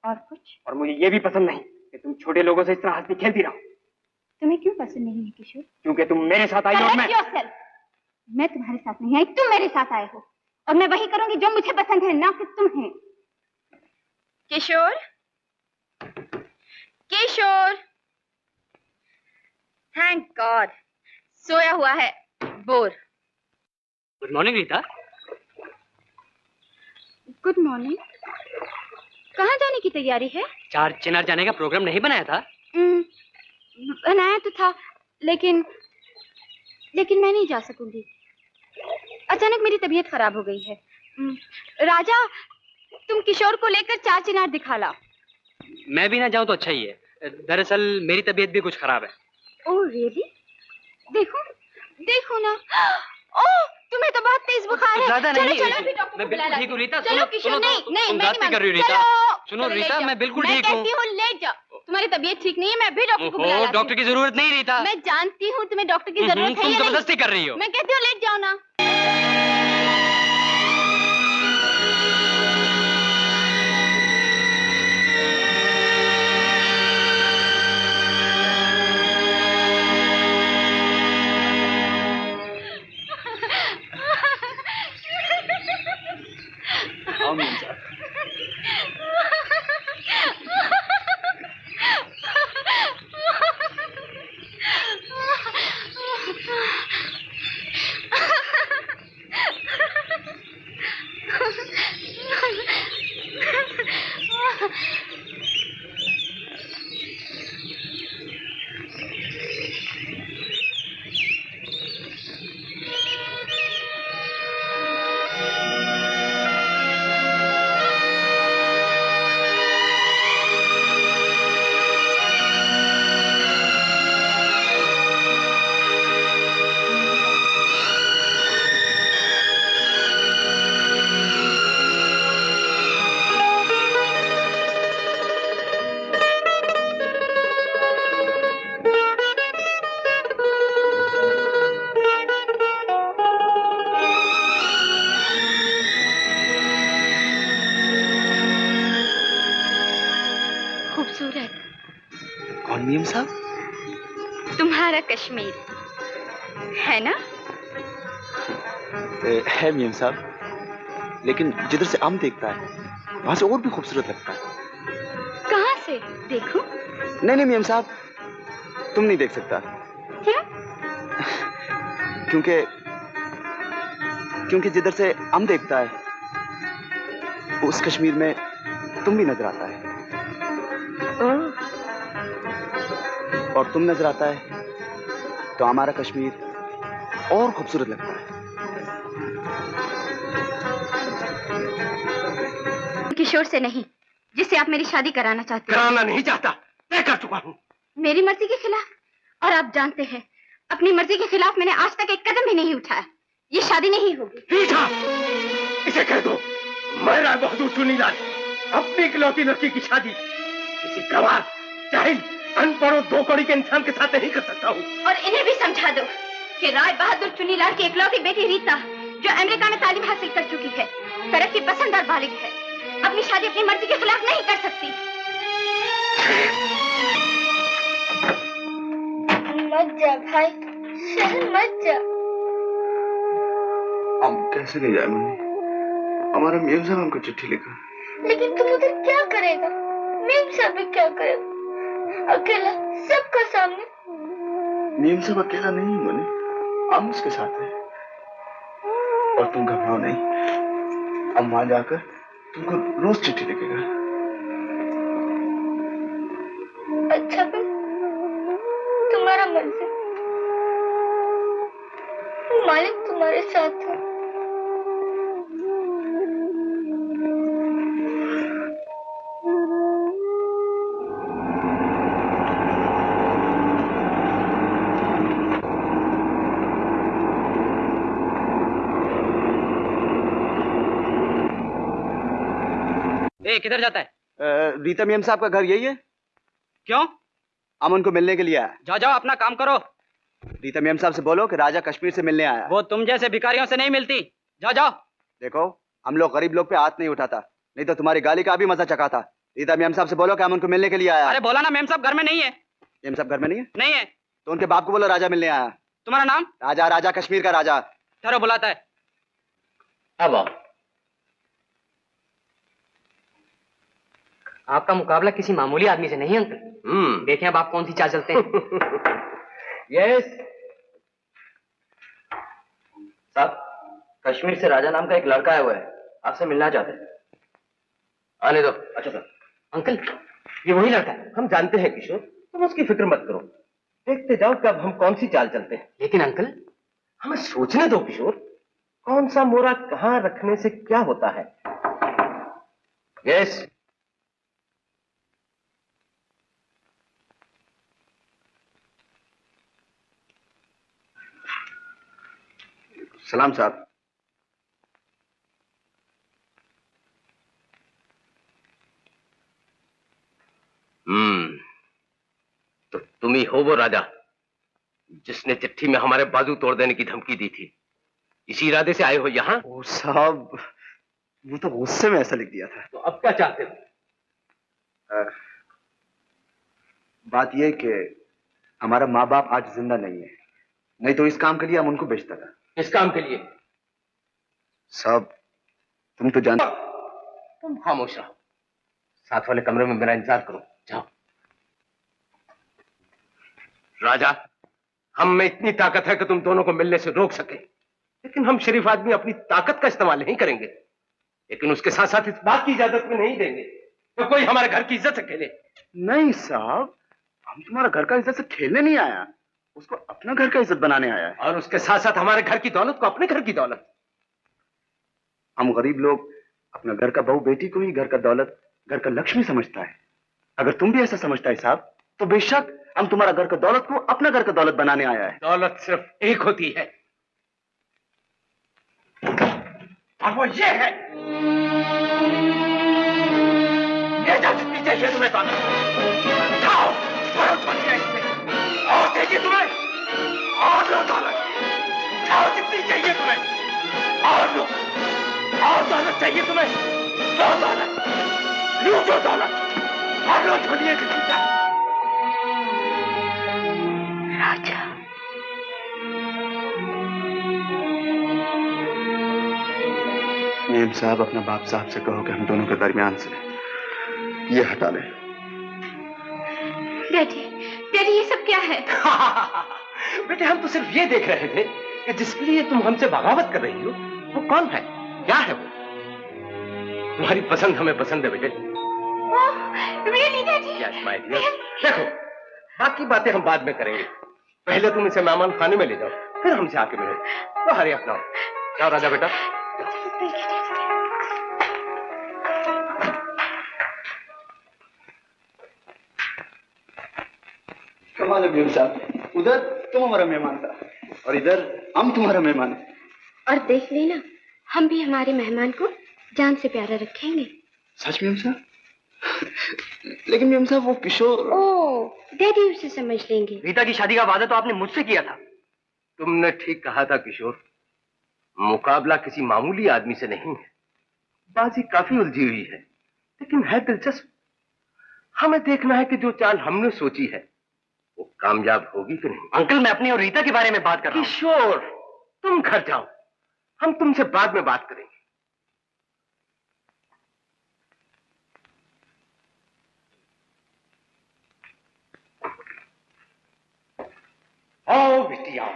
और कुछ? और मुझे ये भी पसंद नहीं कि तुम छोटे लोगों से इस तरह हंसती खेलती रहो। तुम्हें क्यों पसंद नहीं है किशोर? क्योंकि तुम मेरे साथ आई हो। मैं तुम्हारे साथ नहीं आई, तुम मेरे साथ आए हो और मैं वही करूंगी जो मुझे पसंद है, ना कि तुम्हें। किशोर, किशोर, थैंक गॉड, सोया हुआ है, bore. Good morning Rita. Good morning. कहाँ जाने की तैयारी है? 4 चिनार जाने का प्रोग्राम नहीं बनाया था? बनाया तो था, लेकिन मैं नहीं जा सकूंगी। अचानक मेरी तबीयत खराब हो गई है। राजा, तुम किशोर को लेकर 4 चिनार दिखा लाओ। मैं भी ना जाऊं तो अच्छा ही है। दरअसल मेरी तबीयत भी कुछ खराब है। Oh really? देखो देखो ना। ओह, तुम्हें तो बहुत तेज बुखार है। ज्यादा चलो, नहीं, चलो, अभी डॉक्टर को बुला ठीक हूँ रीता। चलो किशोर, नहीं नहीं, तुम मैं बात नहीं कर रही हो रीता। सुनो रीता, मैं बिल्कुल ठीक हूँ। मैं कहती हूँ ले जाओ। तुम्हारी तबीयत ठीक नहीं है, मैं भी डॉक्टर को बुला लाती हूँ। डॉक्टर की जरूरत नहीं रीता। मैं जानती हूँ तुम्हें डॉक्टर की जरूरत है। तुम जबरदस्ती कर रही हो। मैं कहती हूँ लेट जाओ ना। मीम साहब? तुम्हारा कश्मीर है ना? है मीम साहब, लेकिन जिधर से आम देखता है वहां से और भी खूबसूरत लगता है। कहाँ से देखूं? नहीं नहीं मीम साहब, तुम नहीं देख सकता। क्यों? क्योंकि जिधर से आम देखता है उस कश्मीर में तुम भी नजर आता है, और तुम नजर आता है तो हमारा कश्मीर और खूबसूरत लगता है। किशोर से नहीं, जिससे आप मेरी शादी कराना चाहते हैं। कराना नहीं चाहता, तय कर चुका हूँ। मेरी मर्जी के खिलाफ? और आप जानते हैं, अपनी मर्जी के खिलाफ मैंने आज तक एक कदम भी नहीं उठाया। ये शादी नहीं होगी। इसे कह दो, मैं राय बहादुर चुनीलाल अपनी इकलौती लड़की की शादी किसी गवार, जाहिल, अनपढ़ और दो कौड़ी के इंसान के साथ नहीं कर सकता हूँ। और इन्हें भी समझा दो कि राय बहादुर चुनीलाल की इकलौती बेटी रीता, जो अमेरिका में तालीम हासिल कर चुकी है, तरक्की पसंद और बालिग है, अपनी शादी अपनी मर्जी के खिलाफ नहीं कर सकती। मत जा भाई, शहर मत जा। हम कैसे ले जाए मम्मी? हमारा मीम साहब हमको चिट्ठी लिखा। लेकिन तुम उधर क्या करेगा? मीम साहब भी क्या करेगा? अकेला सबका सामने। मीम साहब अकेला नहीं है मनी, हम उसके साथ हैं। और तुम घबराओ नहीं, हम वहां जाकर तुमको रोज चिट्ठी लिखेगा। अच्छा फिर तुम्हारा मर्जी, मालिक तुम्हारे साथ है। किधर जाता है? रीता मीम साहब का घर यही है। क्यों? हम उनको मिलने के लिए आया। जाओ जाओ, अपना काम करो। रीता मीम साहब से बोलो कि राजा कश्मीर से मिलने आया। वो तुम जैसे भिखारियों से नहीं मिलती। जाओ जाओ। देखो, हम लोग गरीब लोग पे हाथ नहीं उठाता, नहीं तो तुम्हारी गाली का भी मजा चखा था। रीता मीम साहब से बोलो कि हम उनको मिलने के लिए आया। अरे बोला ना, मेम साहब घर में नहीं है। मेम साहब घर में नहीं है? नहीं है। तो उनके बाप को बोलो राजा मिलने आया। तुम्हारा नाम? राजा, राजा कश्मीर का राजा। ठहरो, बुलाता है। अब आओ। आपका मुकाबला किसी मामूली आदमी से नहीं अंकल। देखें अब आप कौन सी चाल चलते हैं। यस साहब, कश्मीर से राजा नाम का एक लड़का आया हुआ है, आपसे मिलना चाहते हैं। आने दो। अच्छा सर। अंकल, ये वही लड़का है। हम जानते हैं किशोर, तुम उसकी फिक्र मत करो। देखते जाओ कि अब हम कौन सी चाल चलते हैं। लेकिन अंकल, हमें सोचने दो किशोर, कौन सा मोरा कहां रखने से क्या होता है। यस। सलाम साहब। तो तुम ही हो वो राजा जिसने चिट्ठी में हमारे बाजू तोड़ देने की धमकी दी थी। इसी इरादे से आए हो यहाँ? ओ साहब, वो तो गुस्से में ऐसा लिख दिया था। तो अब क्या चाहते हो? बात यह कि हमारा माँ बाप आज जिंदा नहीं है, नहीं तो इस काम के लिए हम उनको बेचता था। इस काम के लिए? साहब, तुम तो जानते। तुम खामोश रहो, साथ वाले कमरे में मेरा इंतजार करो। जाओ। राजा, हम में इतनी ताकत है कि तुम दोनों को मिलने से रोक सके, लेकिन हम शरीफ आदमी अपनी ताकत का इस्तेमाल नहीं करेंगे, लेकिन उसके साथ साथ इस बात की इजाजत भी नहीं देंगे तो कोई हमारे घर की इज्जत से खेले। नहीं साहब, हम तुम्हारा घर का इज्जत से खेलने नहीं आया, उसको अपना घर का इज्जत बनाने आया है। और उसके साथ साथ हमारे घर की दौलत को अपने घर की दौलत। हम गरीब लोग अपना घर का बहू बेटी को ही घर का दौलत, घर का लक्ष्मी समझता है। अगर तुम भी ऐसा समझता है साहब, तो बेशक हम तुम्हारा घर का दौलत को अपना घर का दौलत बनाने आया है। दौलत सिर्फ एक होती है, और वो ये है। ये जितनी चाहिए तुम्हें दौलत, जाओ और चाहिए तुम्हें और लो दौलत। जाओ, जितनी चाहिए तुम्हें और लो, और दौलत चाहिए तुम्हें लो दौलत, लूटो दौलत और लो छोड़िए किसी का। मेम साहब अपना बाप साहब से कहो कि हम दोनों के दरमियान से ये हटा लें। डैडी, डैडी ये सब क्या है? बेटे हम तो सिर्फ ये देख रहे थे कि जिसके लिए तुम हमसे बगावत कर रही हो वो कौन है, क्या है वो? तुम्हारी पसंद हमें पसंद है बेटे। Really, daddy? Yes, my dear. देखो बाकी बातें हम बाद में करेंगे, पहले तुम इसे मेहमान खाने में ले जाओ, फिर हमसे आके मिलो। तो हरी अपना जाओ राजा बेटा। कमाल है मेम साहब, उधर तुम हमारा मेहमान था और इधर हम तुम्हारा मेहमान है। और देख लेना, हम भी हमारे मेहमान को जान से प्यारा रखेंगे। सच मेम साहब? लेकिन मेम साहब वो किशोर। ओह, डैडी उसे समझ लेंगे। रीता की शादी का वादा तो आपने मुझसे किया था। तुमने ठीक कहा था किशोर, मुकाबला किसी मामूली आदमी से नहीं है। बाजी काफी उलझी हुई है लेकिन है दिलचस्प। हमें देखना है कि जो चाल हमने सोची है वो कामयाब होगी कि नहीं। अंकल मैं अपनी और रीता के बारे में बात कर रहा हूं। किशोर तुम घर जाओ, हम तुमसे बाद में बात करेंगे। आओ बेटी आओ।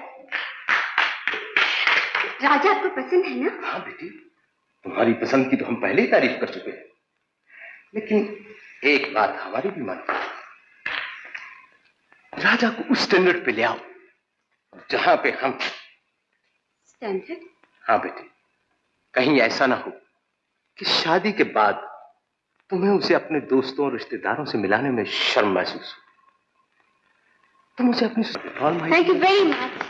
राजा आपको पसंद है ना? हाँ बेटी, तुम्हारी पसंद की तो हम पहले ही तारीफ कर चुके हैं, लेकिन एक बात हमारी भी मानते हैं, राजा को उस स्टैंडर्ड पे ले आओ जहां पे हम। स्टैंडर्ड? हाँ बेटी, कहीं ऐसा ना हो कि शादी के बाद तुम्हें उसे अपने दोस्तों और रिश्तेदारों से मिलाने में शर्म महसूस हो। तुम उसे अपनी thank you very much.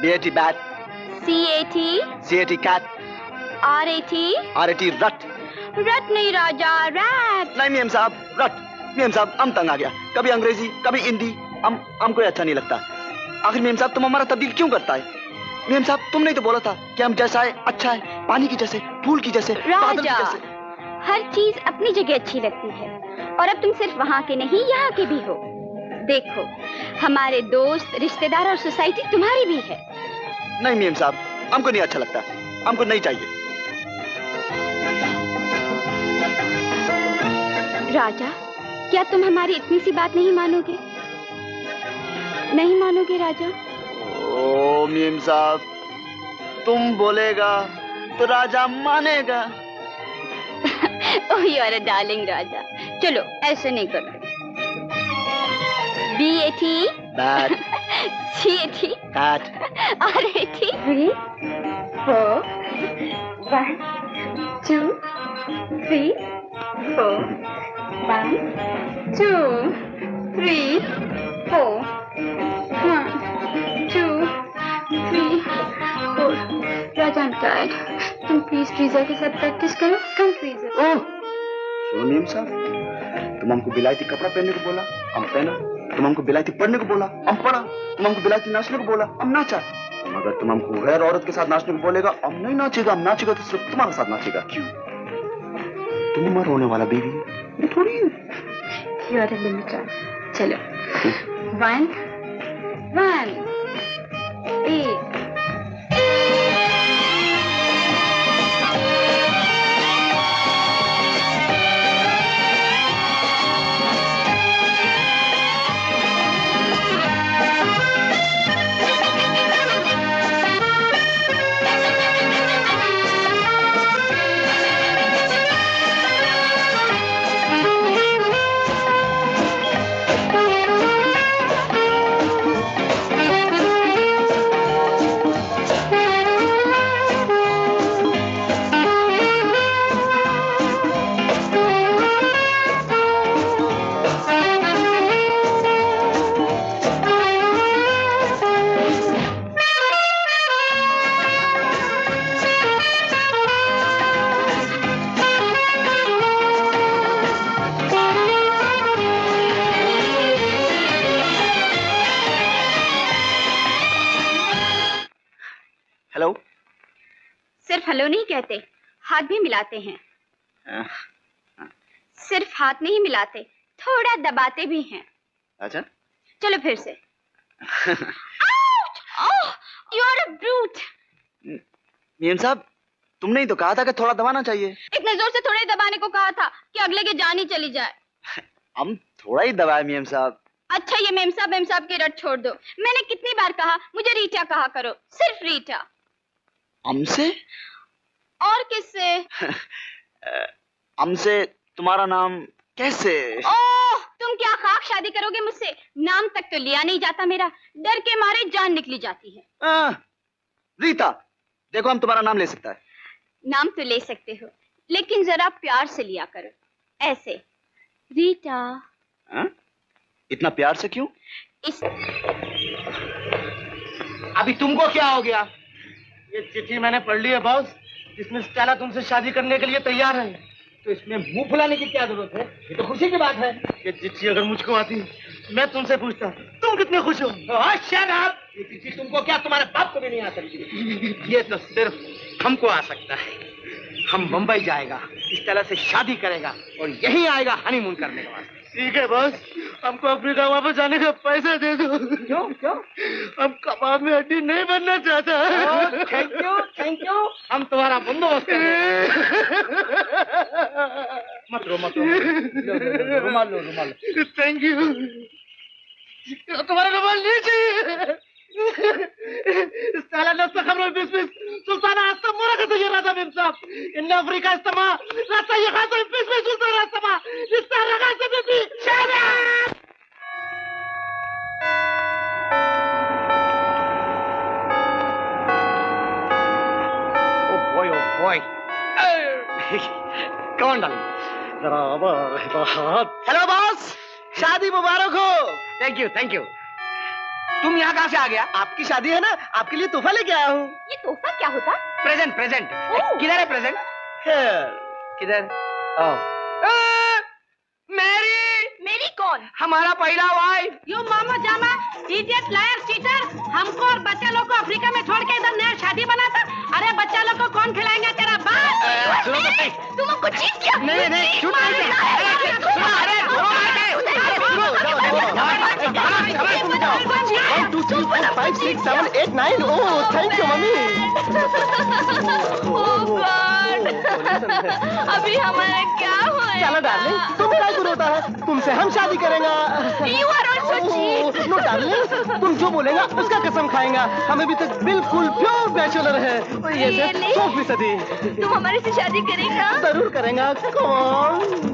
B-A-T bat, C-A-T, C-A-T cat, R-A-T, R-A-T rat. रट नहीं राजा, रैट। नहीं मेम साहब, रट। मेम साहब हम तंग आ गया, कभी अंग्रेजी कभी हिंदी, हमको अच्छा नहीं लगता। आखिर मेम साहब तुम हमारा तब्दील क्यों करता है? मेम साहब तुमने ही तो बोला था कि हम जैसा है अच्छा है, पानी की जैसे, फूल की जैसे, बादल की राजा, जैसे। हर चीज अपनी जगह अच्छी लगती है और अब तुम सिर्फ वहाँ के नहीं यहाँ के भी हो। देखो हमारे दोस्त, रिश्तेदार और सोसाइटी तुम्हारी भी है। नहीं मेम साहब हमको नहीं अच्छा लगता, हमको नहीं चाहिए। राजा, क्या तुम हमारी इतनी सी बात नहीं मानोगे? नहीं मानोगे राजा? ओ मेम साहब, तुम बोलेगा तो राजा मानेगा। Oh you are a darling Raja. चलो ऐसे नहीं करते। B-A-T, Bat, C-A-T, cat, R-A-T, 3, 4, 1, 2, 3, 4, 1, 2, 3, 4, 1, 2, 3, 4. Raja, I'm tired. तुम प्लीज फ्रीजर के साथ प्रैक्टिस करो। कम फ्रीजर। सुनो मेम साहब, तुम हमको बिलायती कपड़ा पहनने को बोला, हम पहना। तुम हमको बिलायती पढ़ने को बोला, हम पढ़ा। तुम हमको बिलायती नाचने को बोला, हम नाचा। मगर तुम हमको गैर औरत के साथ नाचने को बोलेगा, हम नहीं नाचेगा। हम नाचेगा तो सिर्फ तुम्हारे साथ नाचेगा। क्यों? तुम हमारा रोने वाला बेबी है, ये थोड़ी है। You are a limiter. चलो 1, 1, 8. हेलो। सिर्फ हेलो नहीं कहते, हाथ भी मिलाते हैं। सिर्फ हाथ नहीं मिलाते, थोड़ा दबाते भी हैं। अच्छा चलो फिर से। You are a brute. Ma'am साहब तुमने ही तो कहा था कि थोड़ा दबाना चाहिए। इतने जोर से थोड़ा ही दबाने को कहा था कि अगले की जान ही चली जाए। हम थोड़ा ही दबाए मेम साहब। अच्छा ये मेम साहब की रट छोड़ दो। मैंने कितनी बार कहा मुझे रीटा कहा करो, सिर्फ रीटा। हमसे? और किससे? हमसे तुम्हारा नाम कैसे? ओह, तुम क्या खाक शादी करोगे मुझसे? नाम तक तो लिया नहीं जाता मेरा, डर के मारे जान निकली जाती है। रीता, देखो हम तुम्हारा नाम ले सकता है। नाम तो ले सकते हो, लेकिन जरा प्यार से लिया करो, ऐसे रीटा। इतना प्यार से क्यों? अभी तुमको क्या हो गया? ये चिट्ठी मैंने पढ़ ली है बॉस, जिसमें स्टेला तुमसे शादी करने के लिए तैयार है, तो इसमें मुंह फुलाने की क्या जरूरत है? ये तो खुशी की बात है। ये चिट्ठी अगर मुझको आती, मैं तुमसे पूछता तुम कितने खुश हो? Shut up! ये चिट्ठी तुमको क्या, तुम्हारे बाप को भी नहीं आ सकती। ये तो सिर्फ हमको आ सकता है। हम मुंबई जाएगा, स्टेला से शादी करेगा और यहीं आएगा हनीमून करने के बाद। ठीक है बॉस, हमको अफ्रीका वापस जाने का पैसा दे दो। क्यों क्यों? हम कबाब में हड्डी नहीं बनना चाहता। Thank you. हम तुम्हारा बंदोबस्त करेंगे। मत रो। रुमाल लो। Thank you. तुम्हारा रुमाल नहीं चाहिए। साला नस्ता खबरों में बिस्मिस सुल्ताना आस्तम मोरा का तो ये राजा मेम साहब इन अफ्रीका इस्तेमा रास्ता ये खासा बिस्मिस सुल्ताना आस्तमा इस्ता लगा से भी शाबाश। ओ बॉय कौन डाल जरा हेलो बॉस, शादी मुबारक हो। Thank you. तुम यहाँ कहाँ से आ गया? आपकी शादी है ना, आपके लिए तोहफा लेके आया हूँ। ये तोहफा क्या होता? Present present. किधर है प्रेजेंट? किधर? मेरी मेरी कौन? हमारा पहला wife. You mama jama idiot liar cheater, हमको और बच्चा लोग को अफ्रीका में छोड़ के इधर नया शादी बनाता। अरे बच्चा लोग को कौन खिलाएंगे तेरा बाप? तुम हमको चीट किया। नहीं नहीं झूठ नहीं। One, two, three, four, five, six, seven, eight, nine. Oh, thank you, mummy. अभी हमारा क्या होएगा? चलो डार्लिंग, तुम क्या गुरु होता है? तुमसे हम शादी करेंगे। You are also cheat. No darling, तुम जो बोलेगा उसका कसम खाएंगा। हम अभी तक बिल्कुल प्योर बैचलर है। ये सिर्फ 100%। तुम हमारे से शादी करेगा? जरूर करेंगे। कौन?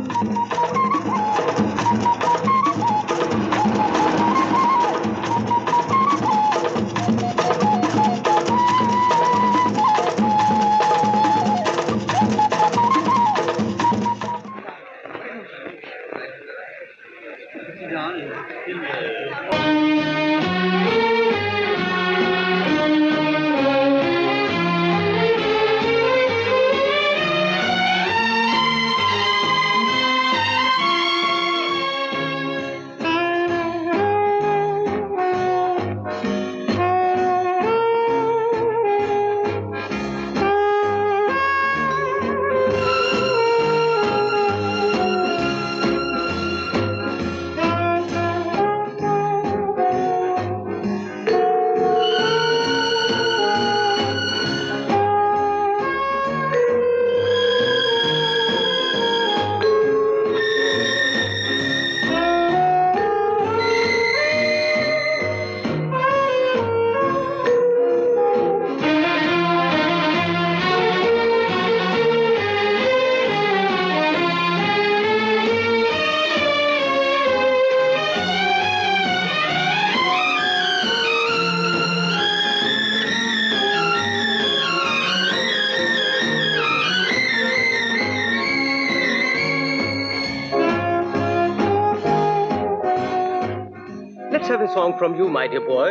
Let's have a song from you, my dear boy.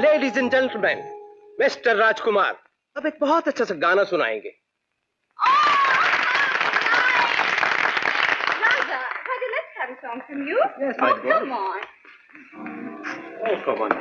Ladies and gentlemen, Mr. राजकुमार अब एक बहुत अच्छा सा गाना सुनाएंगे। Raja, let's have a song from you. Yes, my boy. Come on. Oh, come on.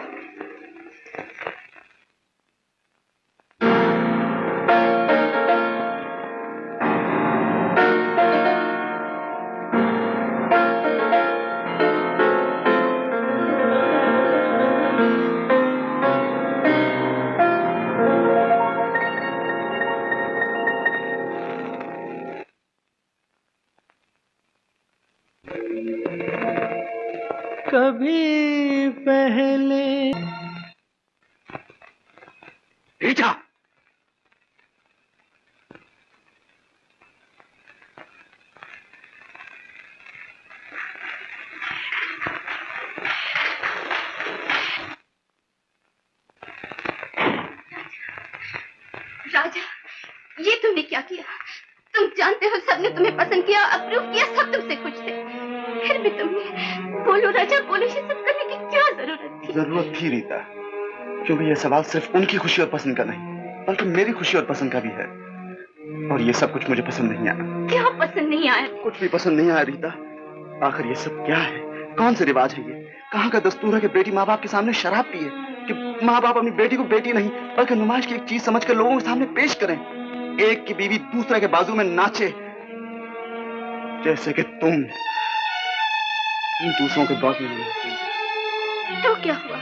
कभी पहले रीटा, राजा, ये तुमने क्या किया? तुम जानते हो सबने तुम्हें पसंद किया, अप्रूव किया, सब तुमसे खुश थे। फिर भी तुमने बोलो राजा बोलो, ये सब करने की क्या जरूरत थी? जरूरत थी रीता, क्योंकि यह सवाल सिर्फ उनकी खुशी और पसंद का नहीं बल्कि मेरी खुशी और पसंद का भी है। और ये सब कुछ मुझे पसंद नहीं आया। क्या पसंद नहीं आया? कुछ भी पसंद नहीं आया रीता। आखिर ये सब क्या है? कौन से रिवाज है ये? कहाँ का दस्तूर है कि बेटी माँ बाप के सामने शराब पिए, कि माँ बाप अपनी बेटी को बेटी नहीं बल्कि नुमाइश की एक चीज समझकर लोगों के सामने पेश करें। एक की बीवी दूसरे के बाजू में नाचे, जैसे कि तुम दूसरों के बाजू में नाचती। तो क्या हुआ?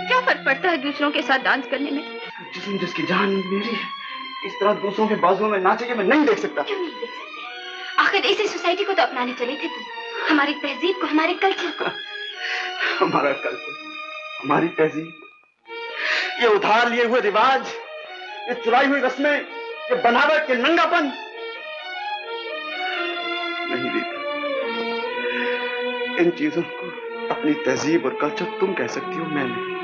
क्या फर्क पड़ता है दूसरों के साथ डांस करने में? जिसम जिसकी जान मेरी है, इस तरह दूसरों के बाजुओं में नाचे मैं नहीं देख सकता। क्यों नहीं देख सकते? आखिर इसी सोसाइटी को तो अपनाने चले थे तुम, हमारी तहजीब को, हमारे कल्चर को। हमारा कल्चर, हमारी तहजीब, ये उधार लिए हुए रिवाज, ये चुराई हुई रस्में, ये बनावट, ये नंगापन। नहीं रीता, इन चीजों को अपनी तहजीब और कल्चर तुम कह सकती हो, मैं नहीं।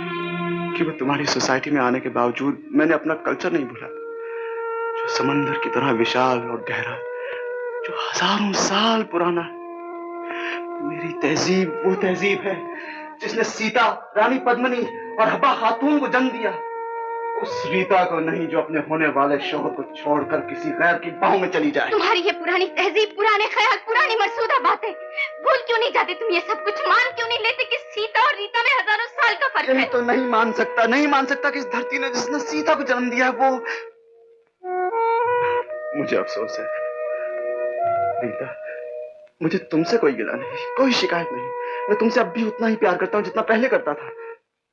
कि मैं तुम्हारी सोसाइटी में आने के बावजूद मैंने अपना कल्चर नहीं भूला, जो समंदर की तरह विशाल और गहरा, जो हजारों साल पुराना। मेरी तहजीब वो तहजीब है जिसने सीता, रानी पद्मिनी और हब्बा खातून को जन्म दिया, उस रीता को नहीं जो अपने होने वाले शोहर को छोड़कर किसी गैर की बाहों में चली जाए। तुम्हारी ये पुरानी तहजीब, पुराने ख्याल, पुरानी मरसूदा बातें भूल क्यों नहीं जाते तुम? ये सब कुछ मान क्यों नहीं लेते कि सीता और रीता में हजारों साल का फर्क है? तो नहीं मान सकता कि इस धरती ने जिसने सीता को जन्म दिया वो। मुझे अफसोस है रीता, मुझे तुमसे कोई गिला नहीं, कोई शिकायत नहीं। मैं तुमसे अब भी उतना ही प्यार करता हूँ जितना पहले करता था,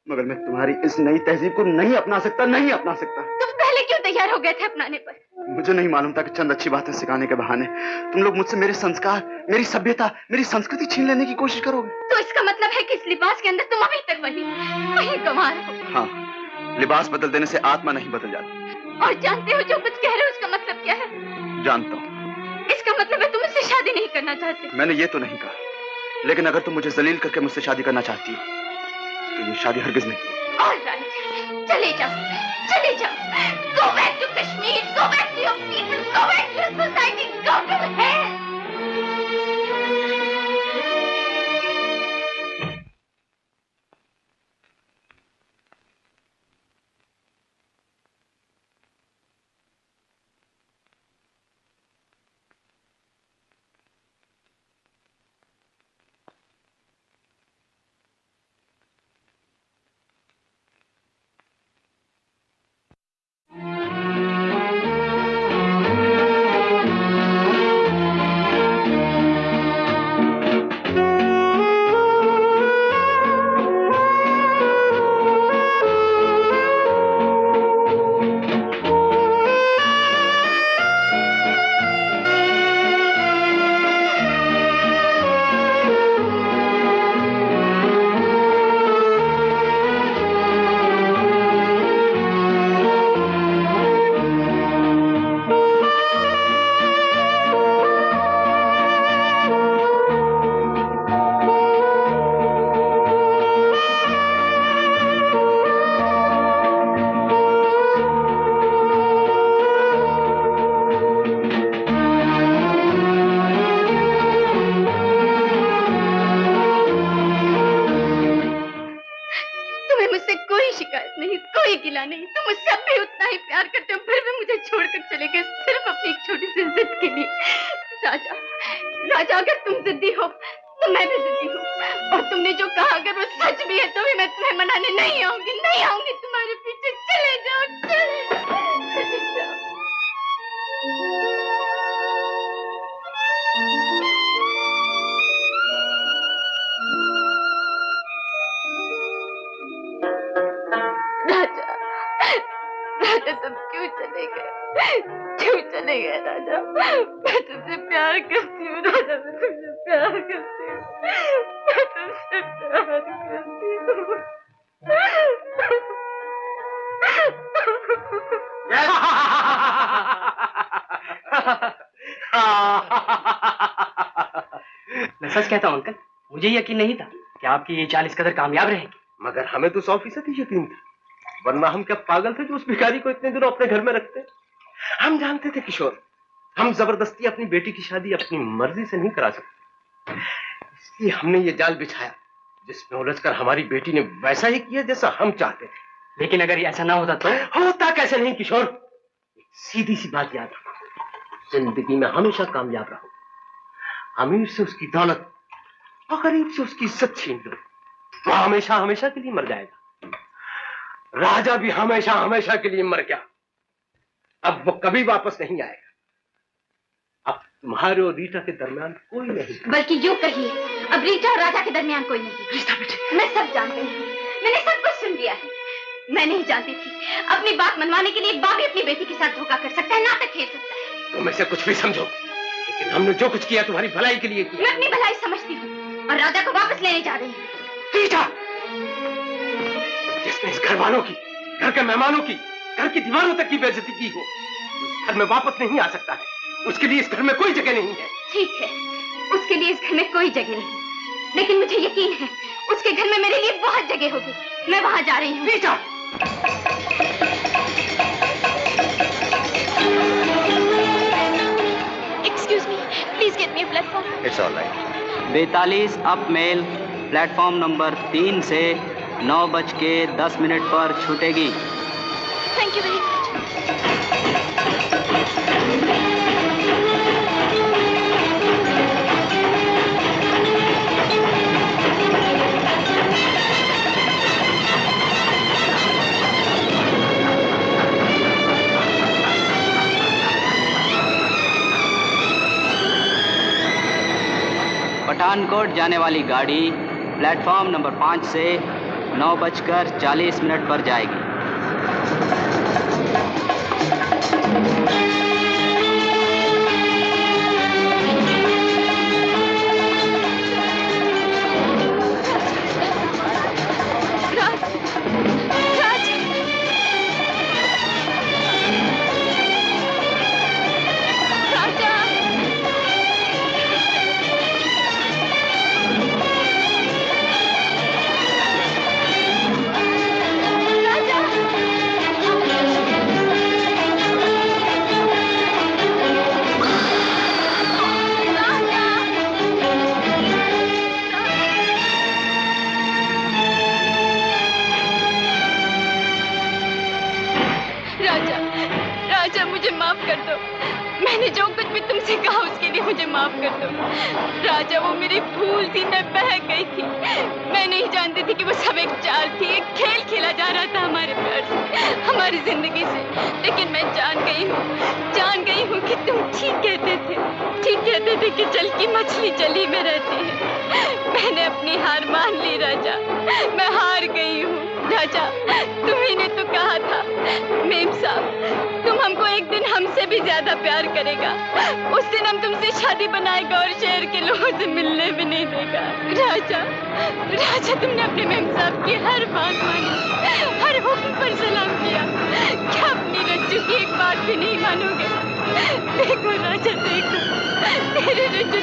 मगर मैं तुम्हारी इस नई तहजीब को नहीं अपना सकता। तुम पहले क्यों तैयार हो गए थे अपनाने पर? मुझे नहीं मालूम था कि चंद अच्छी बातें सिखाने के बहाने तुम लोग मुझसे मेरे संस्कार, मेरी सभ्यता, मेरी संस्कृति छीन लेने की कोशिश करोगे। तो इसका मतलब है कि इस लिबास के अंदर तुम अभी तक वही गंवार हो। हाँ, लिबास बदल देने से आत्मा नहीं बदल जाती। और जानते हो जो कुछ कह रहे हो उसका मतलब क्या है? जानता हूँ। इसका मतलब है तुम मुझसे शादी नहीं करना चाहते। मैंने ये तो नहीं कहा, लेकिन अगर तुम मुझे जलील करके मुझसे शादी करना चाहती हो तो ये शादी हरगिज नहीं। ऑलराइट, चले जाओ। Go back to Kashmir, go back to your people, go back to your society, go to hell. राजा अगर तुम जिद्दी हो तो मैं भी जिद्दी हूँ, और तुमने जो कहा अगर वो सच भी है तो भी मैं तुम्हें मनाने नहीं आऊंगी तुम्हारे पीछे। चले जाओ। राजा तुम क्यों चले गए राजा? मैं तुमसे प्यार करती हूँ राजा, मैं तुमसे प्यार करती हूँ। मैं सच कहता हूँ अंकल, मुझे यकीन नहीं था कि आपकी ये चाल इस कदर कामयाब रहेगी। मगर हमें तो 100% यकीन था, वरना हम क्या पागल थे जो उस भिखारी को इतने दिनों अपने घर में रखते। हम जानते थे किशोर, हम जबरदस्ती अपनी बेटी की शादी अपनी मर्जी से नहीं करा सकते, इसलिए हमने ये जाल बिछाया जिसमें उलझकर हमारी बेटी ने वैसा ही किया जैसा हम चाहते थे। लेकिन अगर ऐसा ना होता तो? होता कैसे नहीं किशोर, सीधी सी बात याद रखो, जिंदगी में हमेशा कामयाब रहो। अमीर से उसकी दौलत और गरीब से उसकी इज्जत छीन लो तो हमेशा हमेशा के लिए मर जाएगा। राजा भी हमेशा हमेशा के लिए मर गया, अब वो कभी वापस नहीं आएगा। अब तुम्हारे और रीटा के दरमियान कोई नहीं, बल्कि यूं कहिए अब रीटा और राजा के दरमियान कोई नहीं। रीटा बेटे, मैं सब जानती हूँ, मैंने सब कुछ सुन लिया है। मैं नहीं जानती थी अपनी बात मनवाने के लिए एक बाप भी अपनी बेटी के साथ धोखा कर सकता है, नाटक खेल सकता है। तुम ऐसे कुछ भी समझो, लेकिन हमने जो कुछ किया तुम्हारी भलाई के लिए किया। मैं अपनी भलाई समझती हूँ और राजा को वापस लेने जा रही हूँ। रीटा, जिसने इस घर वालों की, घर के मेहमानों की, घर की दीवारों तक की बेइज्जती की हो, उस घर में वापस नहीं आ सकता है। उसके लिए इस घर में कोई जगह नहीं है। ठीक है, उसके लिए इस घर में कोई जगह नहीं, लेकिन मुझे यकीन है उसके घर में मेरे लिए बहुत जगह होगी। मैं वहां जा रही हूँ। Rita, excuse me, please get me a platform. It's all right. 42 up mail, platform number 3 से 9:10 पर छूटेगी। Thank you very much. Pathankot जाने वाली गाड़ी प्लेटफॉर्म नंबर 5 से 9:40 पर जाएगी। राजा मुझे माफ कर दो। मैंने जो कुछ भी तुमसे कहा उसके लिए मुझे माफ कर दो। राजा वो मेरी भूल थी, मैं बह गई थी। मैं नहीं जानती थी कि वो सब एक चाल थी, एक खेल खेला जा रहा था हमारे प्यार से, हमारी जिंदगी से। लेकिन मैं जान गई हूँ कि तुम ठीक कहते थे कि जल की मछली जली में रहती है। मैंने अपनी हार मान ली राजा, मैं हार गई हूँ। राजा तुम्ही ने तो कहा था मेम साहब तुम हमको एक दिन हमसे भी ज्यादा प्यार करेगा, उस दिन हम तुमसे शादी बनाएगा और शहर के लोगों से मिलने भी नहीं देगा। राजा तुमने अपने मेम साहब की हर बात मानी, हर हुक्म पर सलाम किया। क्या अपनी रज्जू की एक बात भी नहीं मानोगे? देखो राजा देखो, तेरे रज्जू